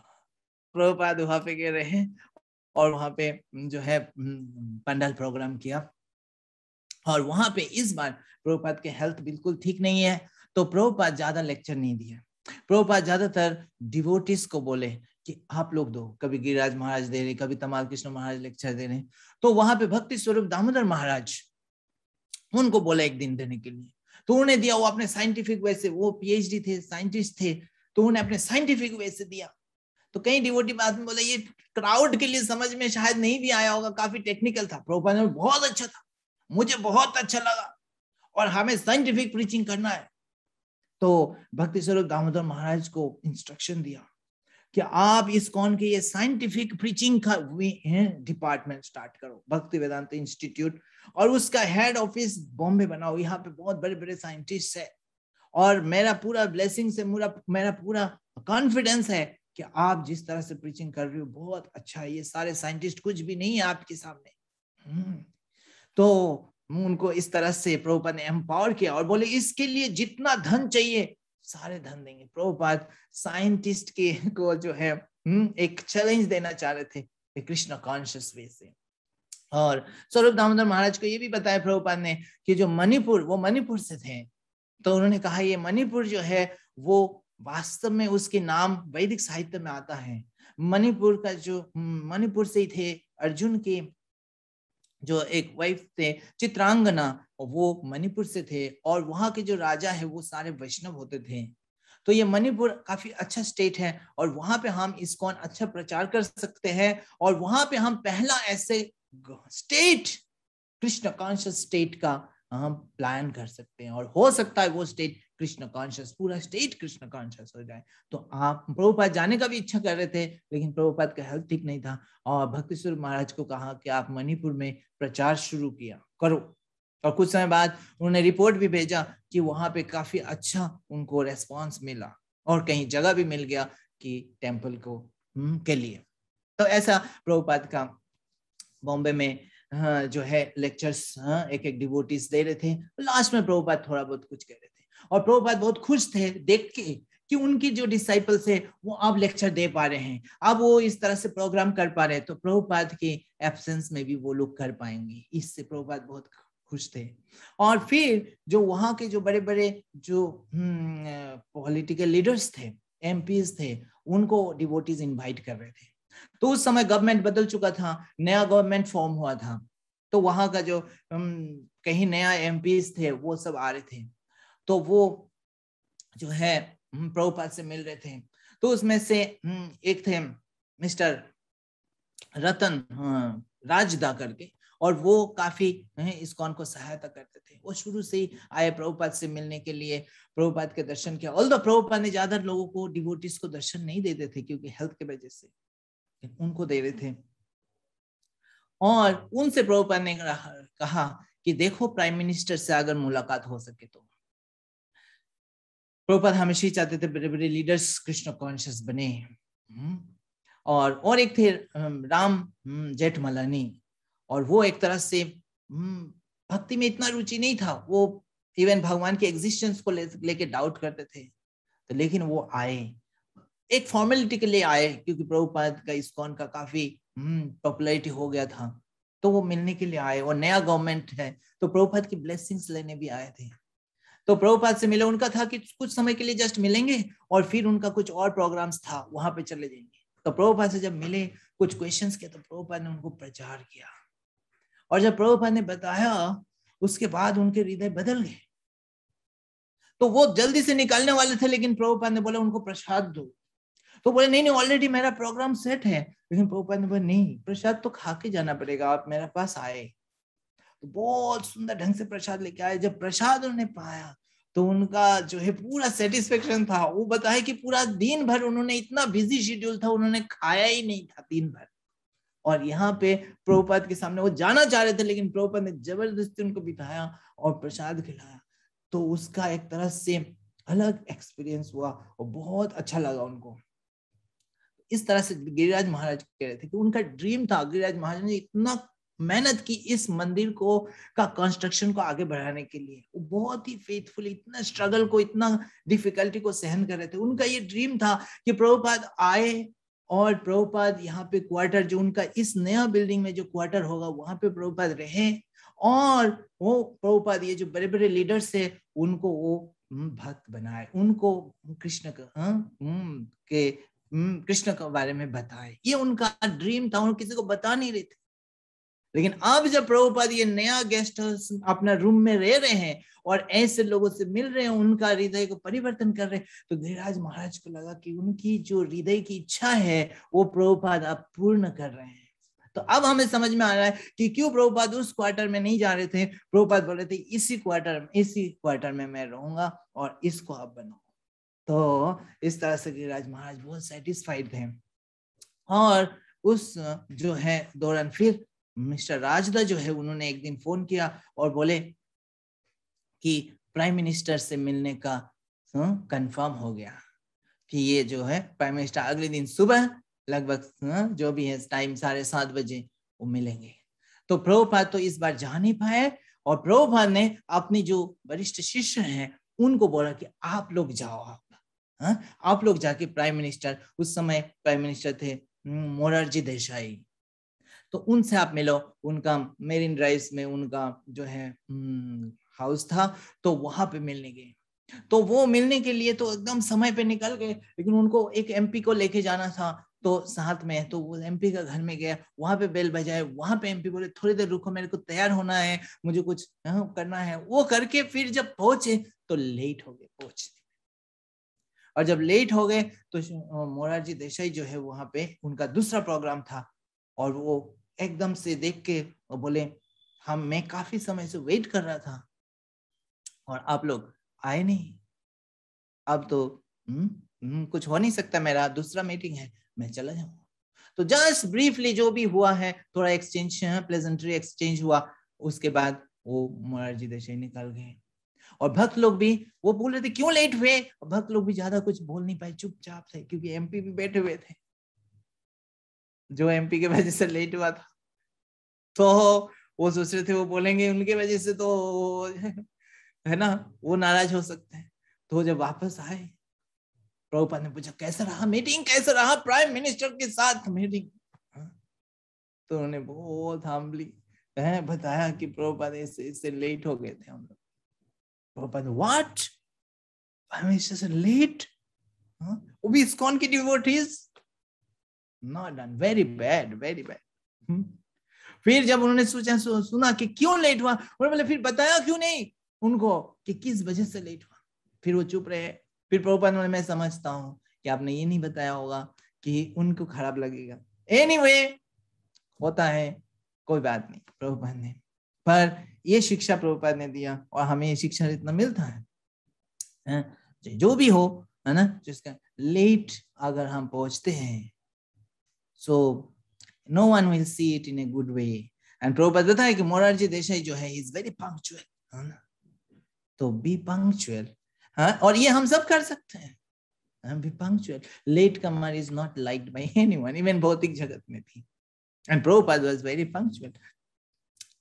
प्रभुपाद वहां पे गए रहे, और वहां पे जो है पंडाल प्रोग्राम किया, और वहां पे इस बार प्रभुपाद के हेल्थ बिल्कुल ठीक नहीं है, तो प्रभुपाद ज्यादा लेक्चर नहीं दिया। प्रभुपाद ज्यादातर डिवोटीज को बोले कि आप लोग दो, कभी गिरिराज महाराज दे रहे, कभी तमाल कृष्ण महाराज लेक्चर दे रहे, तो वहां पे भक्ति स्वरूप दामोदर महाराज उनको बोला एक दिन देने के लिए, तो उन्हें दिया, वो अपने साइंटिफिक वे से, वो पीएचडी थे, साइंटिस्ट थे, तो उन्हें अपने साइंटिफिक वे से दिया। तो कई डिवोटी बाद में बोले ये क्राउड के लिए समझ में शायद नहीं भी आया होगा, काफी टेक्निकल था। प्रभुपाद ने बहुत अच्छा था, मुझे बहुत अच्छा लगा, और हमें साइंटिफिक प्रीचिंग करना है। तो भक्ति स्वरूप दामोदर महाराज को इंस्ट्रक्शन दिया कि आप इस्कॉन के ये साइंटिफिक प्रीचिंग का डिपार्टमेंट स्टार्ट करो, भक्ति वेदांत इंस्टीट्यूट, और उसका हेड ऑफिस बॉम्बे बनाओ। यहाँ पे बहुत बड़े बड़े साइंटिस्ट है और मेरा पूरा ब्लेसिंग से मेरा पूरा कॉन्फिडेंस है कि आप जिस तरह से प्रीचिंग कर रहे हो बहुत अच्छा है, ये सारे साइंटिस्ट कुछ भी नहीं है आपके सामने। तो उनको इस तरह से प्रभुपाद ने एम्पावर किया और बोले इसके लिए जितना धन चाहिए सारे धन देंगे। प्रभुपाद साइंटिस्ट के को जो है एक चैलेंज देना चाह रहे थे कृष्ण कॉन्शियस वे से। और स्वरूप दामोदर महाराज को ये भी बताया प्रभुपाद ने कि जो मणिपुर, वो मणिपुर से थे, तो उन्होंने कहा ये मणिपुर जो है वो वास्तव में उसके नाम वैदिक साहित्य में आता है। मणिपुर का जो मणिपुर से ही थे अर्जुन के जो एक वाइफ थे चित्रांगना, वो मणिपुर से थे और वहां के जो राजा है वो सारे वैष्णव होते थे। तो ये मणिपुर काफी अच्छा स्टेट है और वहां पे हम इस्कॉन अच्छा प्रचार कर सकते हैं और वहां पे हम पहला ऐसे स्टेट कृष्ण कॉन्शियस स्टेट का हम प्लान कर सकते हैं और हो सकता है वो स्टेट कृष्ण कॉन्शियस, पूरा स्टेट कृष्ण कॉन्शियस हो जाए। तो आप प्रभुपाद जाने का भी इच्छा कर रहे थे लेकिन प्रभुपाद का हेल्थ ठीक नहीं था और भक्ति स्वरूप महाराज को कहा कि आप मणिपुर में प्रचार शुरू किया करो। और कुछ समय बाद उन्होंने रिपोर्ट भी भेजा कि वहां पे काफी अच्छा उनको रेस्पॉन्स मिला और कहीं जगह भी मिल गया कि टेम्पल को के लिए। तो ऐसा प्रभुपाद का बॉम्बे में जो है लेक्चर्स एक एक डिवोटीज दे रहे थे। लास्ट में प्रभुपाद थोड़ा बहुत कुछ कह रहे थे और प्रभुपाद बहुत खुश थे देख के कि उनकी जो डिसाइपल्स है वो अब लेक्चर दे पा रहे हैं, अब वो इस तरह से प्रोग्राम कर पा रहे हैं, तो प्रभुपाद के एब्सेंस में भी वो लोग कर पाएंगे। इससे प्रभुपाद बहुत खुश थे। और फिर जो वहां के जो बड़े बड़े जो पॉलिटिकल लीडर्स थे, एमपीज थे, उनको डिवोटीज इनवाइट कर रहे थे। तो उस समय गवर्नमेंट बदल चुका था, नया गवर्नमेंट फॉर्म हुआ था, तो वहां का जो कहीं नया एमपीज थे वो सब आ रहे थे। तो वो जो है प्रभुपाद से मिल रहे थे। तो उसमें से एक थे मिस्टर रतन राजदा करके, और वो काफी इस्कॉन को सहायता करते थे। वो शुरू से ही आए प्रभुपाद से मिलने के लिए, प्रभुपाद के दर्शन किया। ऑल्दो प्रभुपाद ने ज्यादा लोगों को, डिवोटीज को दर्शन नहीं देते थे क्योंकि हेल्थ के वजह से, उनको दे रहे थे। और उनसे प्रभुपाद ने कहा कि देखो प्राइम मिनिस्टर से अगर मुलाकात हो सके तो। प्रभुपाद हमेशा ही चाहते थे बड़े बड़े लीडर्स कृष्ण कॉन्शियस बने। और एक थे राम जेठमलानी, और वो एक तरह से भक्ति में इतना रुचि नहीं था, वो इवन भगवान के एग्जिस्टेंस को लेके डाउट करते थे। तो लेकिन वो आए, एक फॉर्मेलिटी के लिए आए क्योंकि प्रभुपाद का इस्कॉन का काफी पॉपुलैरिटी हो गया था, तो वो मिलने के लिए आए। और नया गवर्नमेंट है तो प्रभुपाद की ब्लेसिंग्स लेने भी आए थे। तो प्रभुपाद से मिले, उनका था कि कुछ समय के लिए जस्ट मिलेंगे और फिर उनका कुछ और प्रोग्राम्स था, वहां पे चले जाएंगे। तो प्रभुपाद से जब मिले, कुछ क्वेश्चंस किए, तो प्रभुपाद ने उनको प्रचार किया। और जब प्रभुपाद ने बताया उसके बाद उनके हृदय बदल गए। तो वो जल्दी से निकालने वाले थे लेकिन प्रभुपाद ने बोला उनको प्रसाद दो। तो बोले नहीं ऑलरेडी मेरा प्रोग्राम सेट है। लेकिन प्रभुपाद ने बोला नहीं, प्रसाद तो खा के जाना पड़ेगा, आप मेरे पास आए। तो बहुत सुंदर ढंग से प्रसाद लेके आए। जब प्रसाद उन्होंने पाया तो उनका जो है पूरा सेटिस्फेक्शन था। वो बताए कि पूरा दिन भर उन्होंने, इतना बिजी शेड्यूल था, उन्होंने खाया ही नहीं था दिन भर। और यहाँ पे प्रभुपाद के सामने वो जाना चाह रहे थे लेकिन प्रभुपाद ने जबरदस्ती उनको बिठाया और प्रसाद खिलाया। तो उसका एक तरह से अलग एक्सपीरियंस हुआ और बहुत अच्छा लगा उनको। इस तरह से गिरिराज महाराज कह रहे थे कि उनका ड्रीम था। गिरिराज महाराज ने इतना मेहनत की इस मंदिर को का कंस्ट्रक्शन को आगे बढ़ाने के लिए, वो बहुत ही फेथफुली इतना स्ट्रगल को, इतना डिफिकल्टी को सहन कर रहे थे। उनका ये ड्रीम था कि प्रभुपाद आए और प्रभुपाद यहाँ पे क्वार्टर, जो उनका इस नया बिल्डिंग में जो क्वार्टर होगा वहां पे प्रभुपाद रहे, और वो प्रभुपाद ये जो बड़े बड़े लीडर्स है उनको वो भक्त बनाए, उनको कृष्ण के कृष्ण के बारे में बताए। ये उनका ड्रीम था, उन्होंने किसी को बता नहीं रहे थे। लेकिन अब जब प्रभुपाद ये नया गेस्ट हाउस अपना रूम में रह रहे हैं और ऐसे लोगों से मिल रहे हैं, उनका हृदय को परिवर्तन कर रहे हैं, तो गिरिराज महाराज को लगा कि उनकी जो हृदय की इच्छा है वो प्रभुपाद अब पूर्ण कर रहे हैं। तो अब हमें समझ में आ रहा है कि क्यों प्रभुपाद उस क्वार्टर में नहीं जा रहे थे। प्रभुपाद बोल रहे थे इसी क्वार्टर में मैं रहूंगा और इसको आप बनाओ। तो इस तरह से गिरिराज महाराज बहुत सेटिस्फाइड थे। और उस जो है दौरान फिर मिस्टर राजदा जो है उन्होंने एक दिन फोन किया और बोले कि प्राइम मिनिस्टर से मिलने का कंफर्म हो गया कि ये जो है प्राइम मिनिस्टर अगले दिन सुबह लगभग जो भी है टाइम 7:30 बजे वो मिलेंगे। तो प्रभुपाद तो इस बार जा नहीं पाए और प्रभुपाद ने अपनी जो वरिष्ठ शिष्य हैं उनको बोला कि आप लोग जाओ, आप लोग जाके प्राइम मिनिस्टर, उस समय प्राइम मिनिस्टर थे मोरारजी देसाई, तो उनसे आप मिलो। उनका मेरिन ड्राइव में उनका जो है हाउस था, तो वहां पे मिलने गए। तो वो मिलने के लिए तो एकदम समय पे निकल गए, लेकिन उनको एक एमपी को लेके जाना था तो साथ में, तो वो एमपी का घर में गया, वहां पे बेल बजाए, वहां पे एमपी बोले थोड़ी देर रुको मेरे को तैयार होना है, मुझे कुछ करना है। वो करके फिर जब पहुंचे तो लेट हो गए पहुंचने। और जब लेट हो गए तो मोरारजी देसाई जो है वहां पे उनका दूसरा प्रोग्राम था और वो एकदम से देख के बोले मैं काफी समय से वेट कर रहा था और आप लोग आए नहीं, अब तो कुछ हो नहीं सकता, मेरा दूसरा मीटिंग है, मैं चला जाऊंगा। तो जस्ट ब्रीफली जो भी हुआ है, थोड़ा एक्सचेंज प्लेजेंटरी एक्सचेंज हुआ, उसके बाद वो मोरारजी देसाई निकल गए। और भक्त लोग भी वो बोल रहे थे क्यों लेट हुए, भक्त लोग भी ज्यादा कुछ बोल नहीं पाए, चुपचाप थे, क्योंकि एमपी भी बैठे हुए थे जो एमपी के वजह से लेट हुआ था। तो वो सोच रहे थे वो बोलेंगे उनके वजह से तो है ना, वो नाराज हो सकते हैं। तो जब वापस आए प्रभुपाद ने पूछा कैसा रहा मीटिंग, कैसा रहा प्राइम मिनिस्टर के साथ मीटिंग। तो उन्होंने बहुत हम्बली बताया कि प्रभुपाद इससे लेट हो गए थे हम लोग। प्रभुपाद व्हाट, प्राइम मिनिस्टर से लेट, वो भी इस्कॉन की devotees, not done, very bad very bad. फिर जब उन्होंने सुना कि क्यों लेट हुआ, उन्होंने बोले फिर बताया क्यों नहीं उनको कि किस वजह से लेट हुआ। फिर वो चुप रहे। फिर प्रभुपाद ने, मैं समझता हूँ कि आपने ये नहीं बताया होगा कि उनको खराब लगेगा, एनीवे होता है, कोई बात नहीं प्रभुपाद ने। पर ये शिक्षा प्रभुपाद ने दिया और हमें ये शिक्षा इतना मिलता है जो भी हो, है ना, जिसका लेट अगर हम पहुंचते हैं so no one will see it in a good way। and Prabhupada बताया है कि मोरारजी देसाई जो है he is very punctual, है ना, तो be punctual। हाँ, और ये हम सब कर सकते हैं, be punctual। late comer is not liked by anyone, even भौतिक जगत में भी। and Prabhupada was very punctual।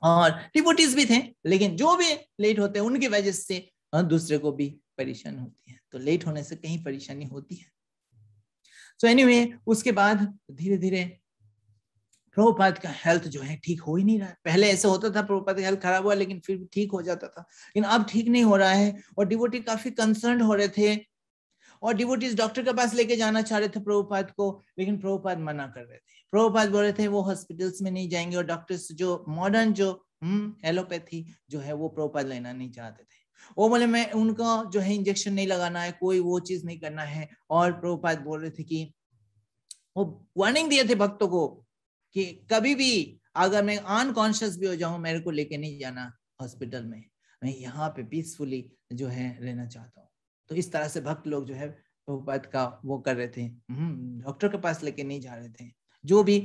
और डिवोटीज भी थे, लेकिन जो भी लेट होते हैं उनकी वजह से दूसरे को भी परेशानी होती है। तो लेट होने से कहीं परेशानी होती है। सो एनीवे उसके बाद धीरे धीरे प्रभुपाद का हेल्थ जो है ठीक हो ही नहीं रहा है। पहले ऐसे होता था प्रभुपाद का हेल्थ खराब हुआ लेकिन फिर ठीक हो जाता था, लेकिन अब ठीक नहीं हो रहा है। और डिवोटी काफी कंसर्न हो रहे थे और डिवोटीज डॉक्टर के पास लेके जाना चाह रहे थे प्रभुपाद को, लेकिन प्रभुपाद मना कर रहे थे। प्रभुपाद बोल रहे थे वो हॉस्पिटल्स में नहीं जाएंगे और डॉक्टर्स जो मॉडर्न जो एलोपैथी जो है वो प्रभुपाद लेना नहीं चाहते थे। वो बोले मैं उनका जो है इंजेक्शन नहीं लगाना है, कोई वो चीज नहीं करना है। और प्रभुपाद बोल रहे थे कि वो वार्निंग दिए थे भक्तों को कि कभी भी अगर मैं अनकॉन्शियस भी हो जाऊं मेरे को लेके नहीं जाना हॉस्पिटल में, मैं यहाँ पे पीसफुली जो है रहना चाहता हूँ। तो इस तरह से भक्त लोग जो है प्रभुपाद का वो कर रहे थे, डॉक्टर के पास लेके नहीं जा रहे थे, जो भी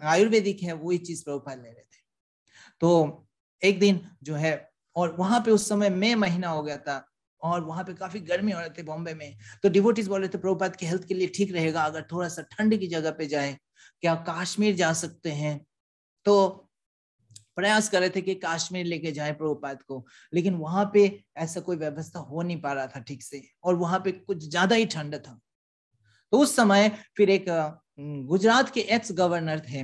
आयुर्वेदिक है वही चीज प्रभुपाद ले रहे थे। तो एक दिन जो है, और वहां पे उस समय मई महीना हो गया था और वहां पे काफी गर्मी हो रहे थे बॉम्बे में। तो डिवोटीज बोल रहे थे प्रभुपाद की हेल्थ के लिए ठीक रहेगा अगर थोड़ा सा ठंड की जगह पे जाए, क्या कश्मीर जा सकते हैं। तो प्रयास कर रहे थे कि कश्मीर लेके जाए प्रभुपाद को, लेकिन वहां पे ऐसा कोई व्यवस्था हो नहीं पा रहा था ठीक से और वहां पे कुछ ज्यादा ही ठंड था। तो उस समय फिर एक गुजरात के एक्स गवर्नर थे,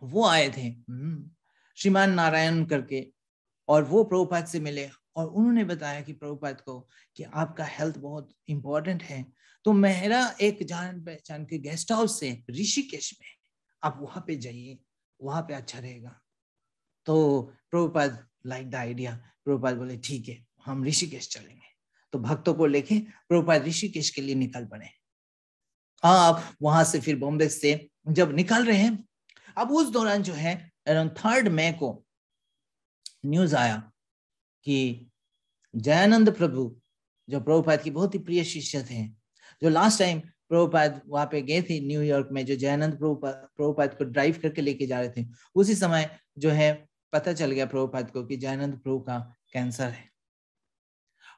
वो आए थे श्रीमान नारायण करके, और वो प्रभुपाद से मिले और उन्होंने बताया कि प्रभुपाद को कि आपका हेल्थ बहुत इंपॉर्टेंट है, तो मेरा एक जान पहचान के गेस्ट हाउस से ऋषिकेश में आप वहां पे जाइए, वहां पे अच्छा रहेगा। तो Prabhupada like the idea, Prabhupada बोले ठीक है हम ऋषिकेश चलेंगे। तो भक्तों को लेके प्रभुपाद ऋषिकेश के लिए निकल पड़े। आप वहां से फिर बॉम्बे से जब निकल रहे हैं, अब उस दौरान जो है अराउंड 3 मई को न्यूज आया कि जयानंद प्रभु, जो प्रभुपाद की बहुत ही प्रिय शिष्य थे, जो लास्ट टाइम प्रभुपाद वहां पे गए थे न्यूयॉर्क में, जो जयानंद प्रभुपाद को ड्राइव करके लेके जा रहे थे, उसी समय जो है पता चल गया प्रभुपाद को कि जयानंद प्रभु का कैंसर है।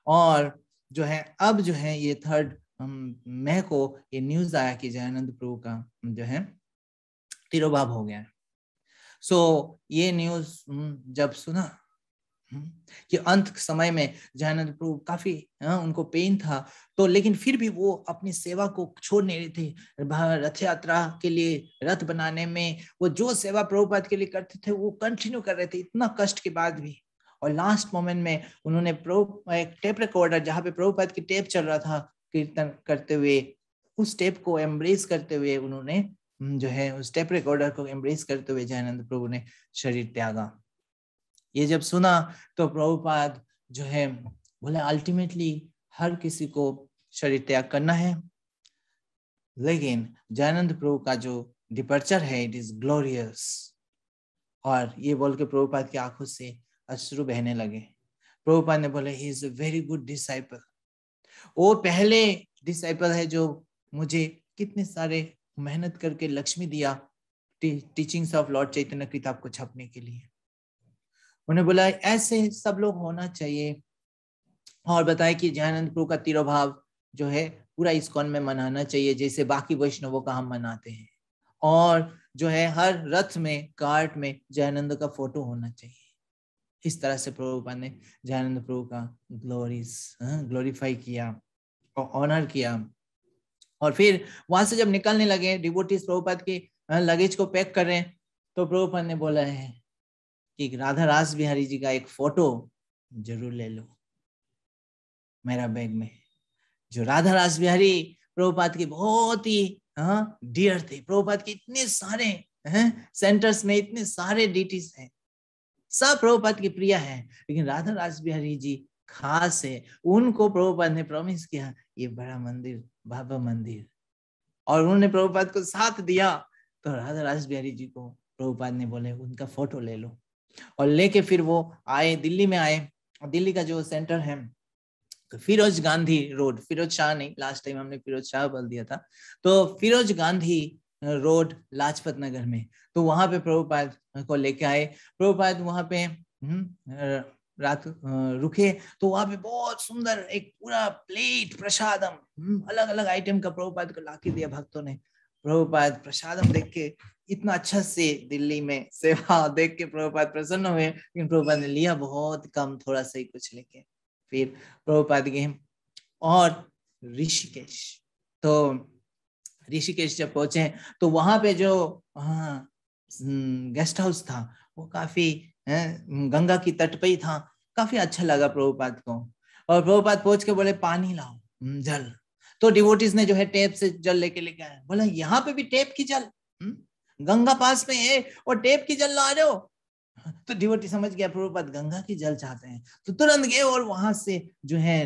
और जो है अब जो है ये 3 मई को ये न्यूज आया कि जयानंद प्रभु का जो है तिरोभाव हो गया। सो ये न्यूज जब सुना कि अंत समय में जयानंद प्रभु काफी उनको पेन था, तो लेकिन फिर भी वो अपनी सेवा को छोड़ नहीं रहे थे। रथ यात्रा के लिए रथ बनाने में वो जो सेवा प्रभुपाद के लिए करते थे वो कंटिन्यू कर रहे थे इतना कष्ट के बाद भी। और लास्ट मोमेंट में उन्होंने एक टेप रिकॉर्डर, जहाँ पे प्रभुपाद की टेप चल रहा था कीर्तन करते हुए, उस टेप को एम्ब्रेस करते हुए उन्होंने जो है उस टेप रिकॉर्डर को एम्ब्रेस करते हुए जयानंद प्रभु ने शरीर त्यागा। ये जब सुना तो प्रभुपाद जो है बोले अल्टीमेटली हर किसी को शरीर त्याग करना है, लेकिन जयानंद प्रभु का जो डिपर्चर है इट इज ग्लोरियस। और ये बोल के प्रभुपाद की आंखों से अश्रु बहने लगे। प्रभुपाद ने बोले he is a very good disciple, वो पहले डिसाइपल है जो मुझे कितने सारे मेहनत करके लक्ष्मी दिया टीचिंग्स ऑफ लॉर्ड चैतन्य किताब को छपने के लिए। उन्हें बोला ऐसे सब लोग होना चाहिए। और बताया कि जयानंद प्रभु का तिरोभाव जो है पूरा इस्कॉन में मनाना चाहिए जैसे बाकी वैष्णवों का हम मनाते हैं। और जो है हर रथ में कार्ट में जयानंद का फोटो होना चाहिए। इस तरह से प्रभुपाद ने जयानंद प्रभु का ग्लोरीफाई किया और ऑनर किया। और फिर वहां से जब निकलने लगे, डिवोटीज प्रभुपाद के लगेज को पैक कर रहे हैं, तो प्रभुपाद ने बोला है कि राधा रास बिहारी जी का एक फोटो जरूर ले लो मेरा बैग में। जो राधा रास बिहारी प्रभुपाद के बहुत ही डियर थे। प्रभुपाद के इतने सारे सेंटर्स में इतने सारे डीटीज हैं, सब प्रभुपाद की प्रिय है, लेकिन राधा रास बिहारी जी खास है। उनको प्रभुपाद ने प्रॉमिस किया ये बड़ा मंदिर, भव्य मंदिर, और उन्होंने प्रभुपाद को साथ दिया। तो राधा रास बिहारी जी को प्रभुपाद ने बोले उनका फोटो ले लो। और लेके फिर वो आए, दिल्ली में आए। दिल्ली का जो सेंटर है तो फिरोज गांधी रोड, फिरोज शाह नहीं, लास्ट टाइम हमने फिरोज शाह बोल दिया था, तो फिरोज गांधी रोड लाजपत नगर में, तो वहां पे प्रभुपाद को लेके आए। प्रभुपाद वहां पे रात रुके, तो वहां पे बहुत सुंदर एक पूरा प्लेट प्रसादम, अलग अलग आइटम का प्रभुपाद को लाके दिया भक्तों ने। प्रभुपाद प्रसादम देख के इतना अच्छा से दिल्ली में सेवा देख के प्रभुपाद प्रसन्न हुए, लेकिन प्रभुपाद ने लिया बहुत कम, थोड़ा सा ही कुछ लेके फिर प्रभुपाद गए और ऋषिकेश। तो ऋषिकेश जब पहुंचे तो वहां पे जो गेस्ट हाउस था वो काफी गंगा की तट पे ही था। काफी अच्छा लगा प्रभुपाद को। और प्रभुपाद पहुंच के बोले पानी लाओ, जल। तो डिवोटीज ने जो है टेप से जल लेके आए। बोला यहाँ पे भी टेप की जल, गंगा पास में है और टेप की जल ला रहे हो। तो डिवोटी समझ गया प्रभुपाद गंगा की जल चाहते हैं, तो तुरंत गए और वहां से जो है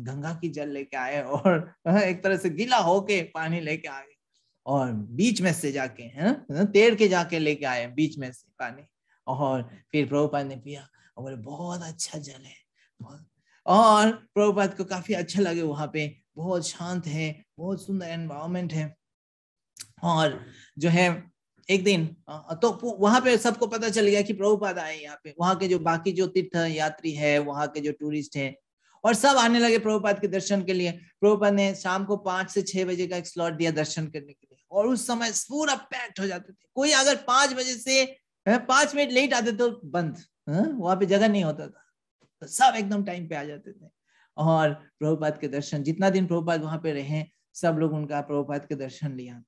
गंगा की जल लेके आए और एक तरह से गीला होके पानी लेके आ गए और बीच में से जाके तैर के जाके लेके आए बीच में से पानी। और फिर प्रभुपाद ने पिया और बोले बहुत अच्छा जल है। और प्रभुपाद को काफी अच्छा लगे, वहां पे बहुत शांत है, बहुत सुंदर एनवायरमेंट है। और जो है एक दिन तो वहां पे सबको पता चल गया कि प्रभुपाद आए यहाँ पे। वहां के जो बाकी जो तीर्थ यात्री है, वहां के जो टूरिस्ट हैं, और सब आने लगे प्रभुपाद के दर्शन के लिए। प्रभुपाद ने शाम को 5 से 6 बजे का एक स्लॉट दिया दर्शन करने के लिए, और उस समय पूरा पैक्ड हो जाते थे। कोई अगर 5 बजे से 5 मिनट लेट आते तो बंद, वहां पे जगह नहीं होता था, तो सब एकदम टाइम पे आ जाते थे। और प्रभुपाद के दर्शन, जितना दिन प्रभुपाद वहां पे रहे, सब लोग उनका प्रभुपाद के दर्शन लिया।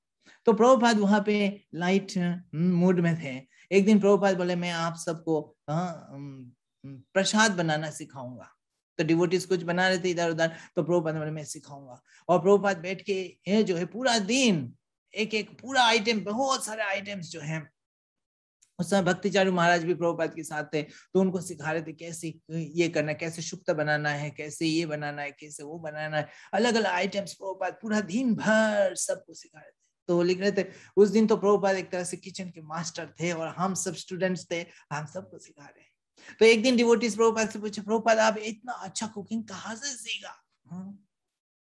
तो प्रभुपाद वहां पे लाइट मूड में थे। एक दिन प्रभुपाद बोले मैं आप सबको प्रसाद बनाना सिखाऊंगा। तो डिवोटीज कुछ बना रहे थे इधर उधर, तो प्रभुपाद बोले मैं सिखाऊंगा। और प्रभुपाद बैठ के जो है पूरा दिन एक एक पूरा आइटम, बहुत सारे आइटम्स जो है, उस समय भक्तिचारू महाराज भी प्रभुपाद के साथ थे, तो उनको सिखा रहे थे कैसे ये करना, कैसे शुक्त बनाना है, कैसे ये बनाना है, कैसे वो बनाना है, अलग अलग आइटम्स प्रभुपाद पूरा दिन भर सबको सिखा रहे थे। तो वो लिख रहे थे उस दिन तो प्रभुपाद एक तरह से किचन के मास्टर थे और हम सब स्टूडेंट्स थे, हम सबको सिखा रहे हैं। तो एक दिन डिवोटीज प्रभुपाद से पूछे, प्रभुपाद आप इतना अच्छा कुकिंग कहाँ से सीखा?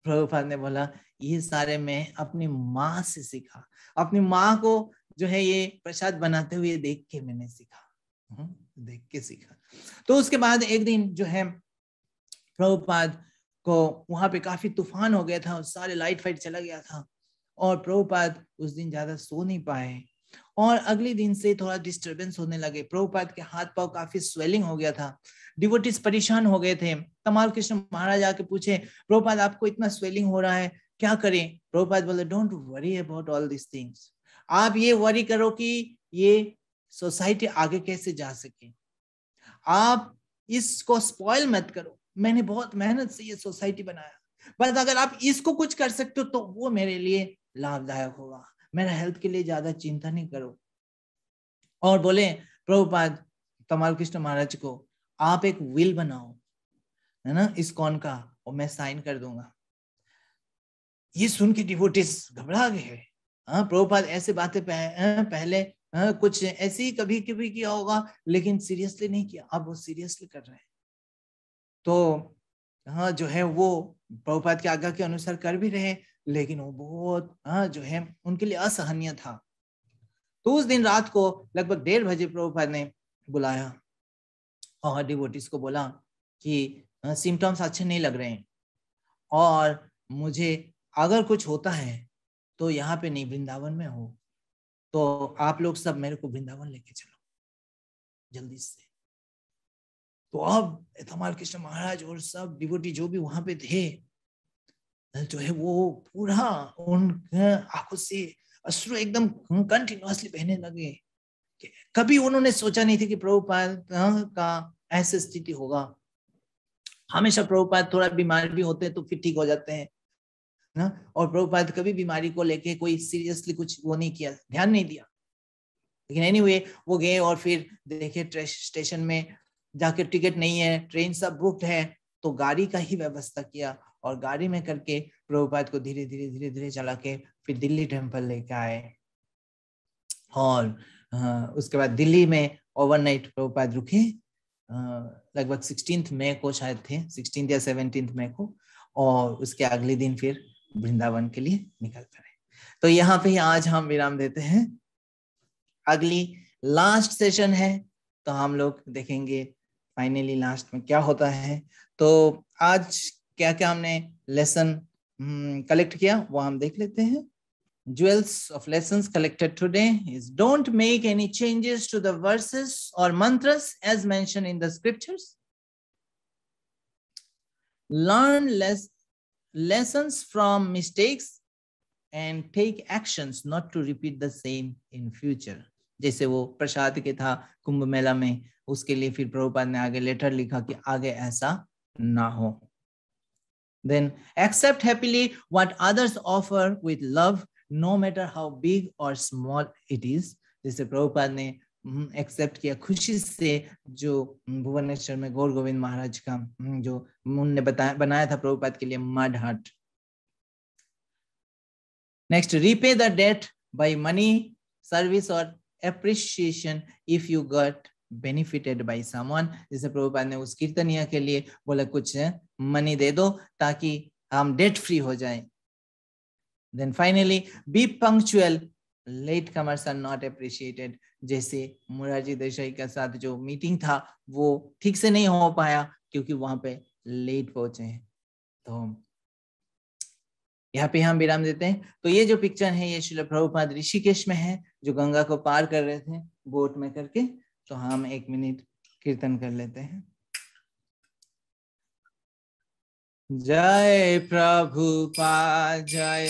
प्रभुपाद ने बोला ये सारे मैं अपनी माँ से सीखा, अपनी माँ को जो है ये प्रसाद बनाते हुए देख के मैंने सीखा, देख के सीखा। तो उसके बाद एक दिन जो है प्रभुपाद को वहां पे काफी तूफान हो गया था, सारे लाइट फाइट चला गया था और प्रभुपाद उस दिन ज्यादा सो नहीं पाए और अगले दिन से थोड़ा डिस्टरबेंस होने लगे। प्रभुपाद के हाथ पांव काफी स्वेलिंग हो गया था, डिवोटीज परेशान हो गए थे। तमाल कृष्ण महाराज आके पूछे, प्रभुपाद आपको इतना स्वेलिंग हो रहा है, क्या करें? प्रभुपाद बोले, don't worry about all this things. आप ये वरी करो कि ये सोसाइटी आगे कैसे जा सके, आप इसको स्पॉइल मत करो। मैंने बहुत मेहनत से ये सोसाइटी बनाया, बस अगर आप इसको कुछ कर सकते हो तो वो मेरे लिए लाभदायक होगा, मेरा हेल्थ के लिए ज्यादा चिंता नहीं करो। और बोले प्रभुपाद तमाल कृष्ण महाराज को, आप एक विल बनाओ है ना इस्कॉन का, और मैं साइन कर दूंगा। ये सुन के डिवोटीज घबरा गए। हाँ, प्रभुपाद ऐसे बातें पहले कुछ ऐसे ही कभी कभी किया होगा लेकिन सीरियसली नहीं किया, अब वो सीरियसली कर रहे हैं। तो हाँ जो है वो प्रभुपाद के आज्ञा के अनुसार कर भी रहे, लेकिन वो बहुत जो है उनके लिए असहनीय था। तो उस दिन रात को लगभग 1:30 बजे प्रभुपाद ने बुलाया और डिवोटीज को बोला कि सिम्टम्स अच्छे नहीं लग रहे हैं और मुझे अगर कुछ होता है तो यहाँ पे नहीं, वृंदावन में हो, तो आप लोग सब मेरे को वृंदावन लेके चलो जल्दी से। तो अब तमाल कृष्ण महाराज और सब डिवोटी जो भी वहां पे थे जो है वो पूरा उन आंखों से अश्रु एकदम कंटिन्यूअसली बहने लगे। कभी उन्होंने सोचा नहीं था कि प्रभुपाद का ऐसी स्थिति होगा। हमेशा प्रभुपाद थोड़ा बीमार भी होते हैं तो फिर ठीक हो जाते हैं ना, और प्रभुपाद कभी बीमारी को लेके कोई सीरियसली कुछ वो नहीं किया, ध्यान नहीं दिया। लेकिन एनीवे वो गए और फिर देखे स्टेशन में जाके टिकट नहीं है, ट्रेन सब बुक्ड है, तो गाड़ी का ही व्यवस्था किया और गाड़ी में करके प्रभुपाद को धीरे धीरे धीरे धीरे चला के फिर दिल्ली टेम्पल लेके आए। और उसके बाद दिल्ली में ओवरनाइट प्रभुपाद रुके, लगभग 16 मई को शायद थे, 16 या 17 मई को, और उसके अगले दिन फिर वृंदावन के लिए निकल पड़े। तो यहाँ पे आज हम विराम देते हैं, अगली लास्ट सेशन है तो हम लोग देखेंगे फाइनली लास्ट में क्या होता है। तो आज क्या क्या हमने लेसन कलेक्ट किया वो हम देख लेते हैं। Jewels of lessons collected today is, don't make any changes to the verses or mantras as mentioned in the scriptures. Learn lessons from mistakes and take actions not to repeat the same in future. जैसे वो प्रसाद के था कुंभ मेला में, उसके लिए फिर प्रभुपाद ने आगे लेटर लिखा कि आगे ऐसा ना हो। Then accept happily what others offer with love, no matter how big or small it is. जैसे प्रभुपाद ने एक्सेप्ट किया खुशी से जो भुवनेश्वर में गौर गोविंद महाराज का जो उन्होंने बनाया था प्रभुपाद के लिए मड हट। Next, repay the debt by money, service or appreciation if you got benefited by someone. जैसे प्रभुपाद ने उस कीर्तनिया के लिए बोला कुछ मनी दे दो ताकि हम डेट फ्री हो जाएं। Then finally, be punctual. Late comers are not appreciated. जैसे मुरारजी देसाई के साथ जो मीटिंग था वो ठीक से नहीं हो पाया क्योंकि वहां पे लेट पहुंचे हैं। तो यहाँ पे हम विराम देते हैं। तो ये जो पिक्चर है ये श्रील प्रभुपाद ऋषिकेश में है, जो गंगा को पार कर रहे थे बोट में करके। तो हम 1 मिनट कीर्तन कर लेते हैं। जय प्रभुपाद, जय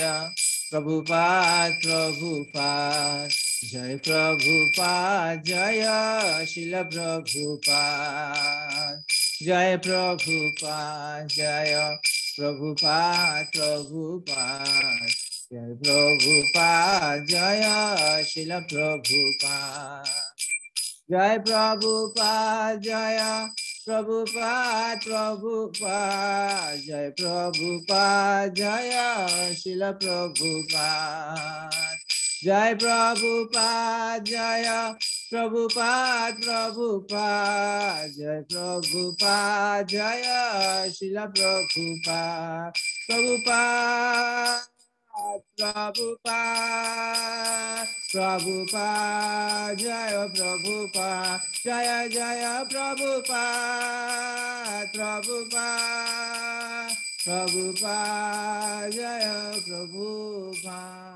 प्रभुपाद, प्रभुपाद जय प्रभुपाद, जय श्रील प्रभुपाद, जय प्रभुपाद, जय प्रभुपाद, प्रभुपाद जय प्रभुपाद, जय श्रील प्रभुपाद, जय प्रभुपाद, जय प्रभुपाद, प्रभुपाद जय प्रभुपाद, जय श्रील प्रभुपाद, जय प्रभुपाद जय प्रभुपाद प्रभुपाद जय प्रभुपाद जय शिला प्रभुपाद प्रभुपाद प्रभुपाद प्रभुपाद जय प्रभुपाद जय जय प्रभुपाद प्रभुपाद प्रभुपाद जय प्रभुपाद।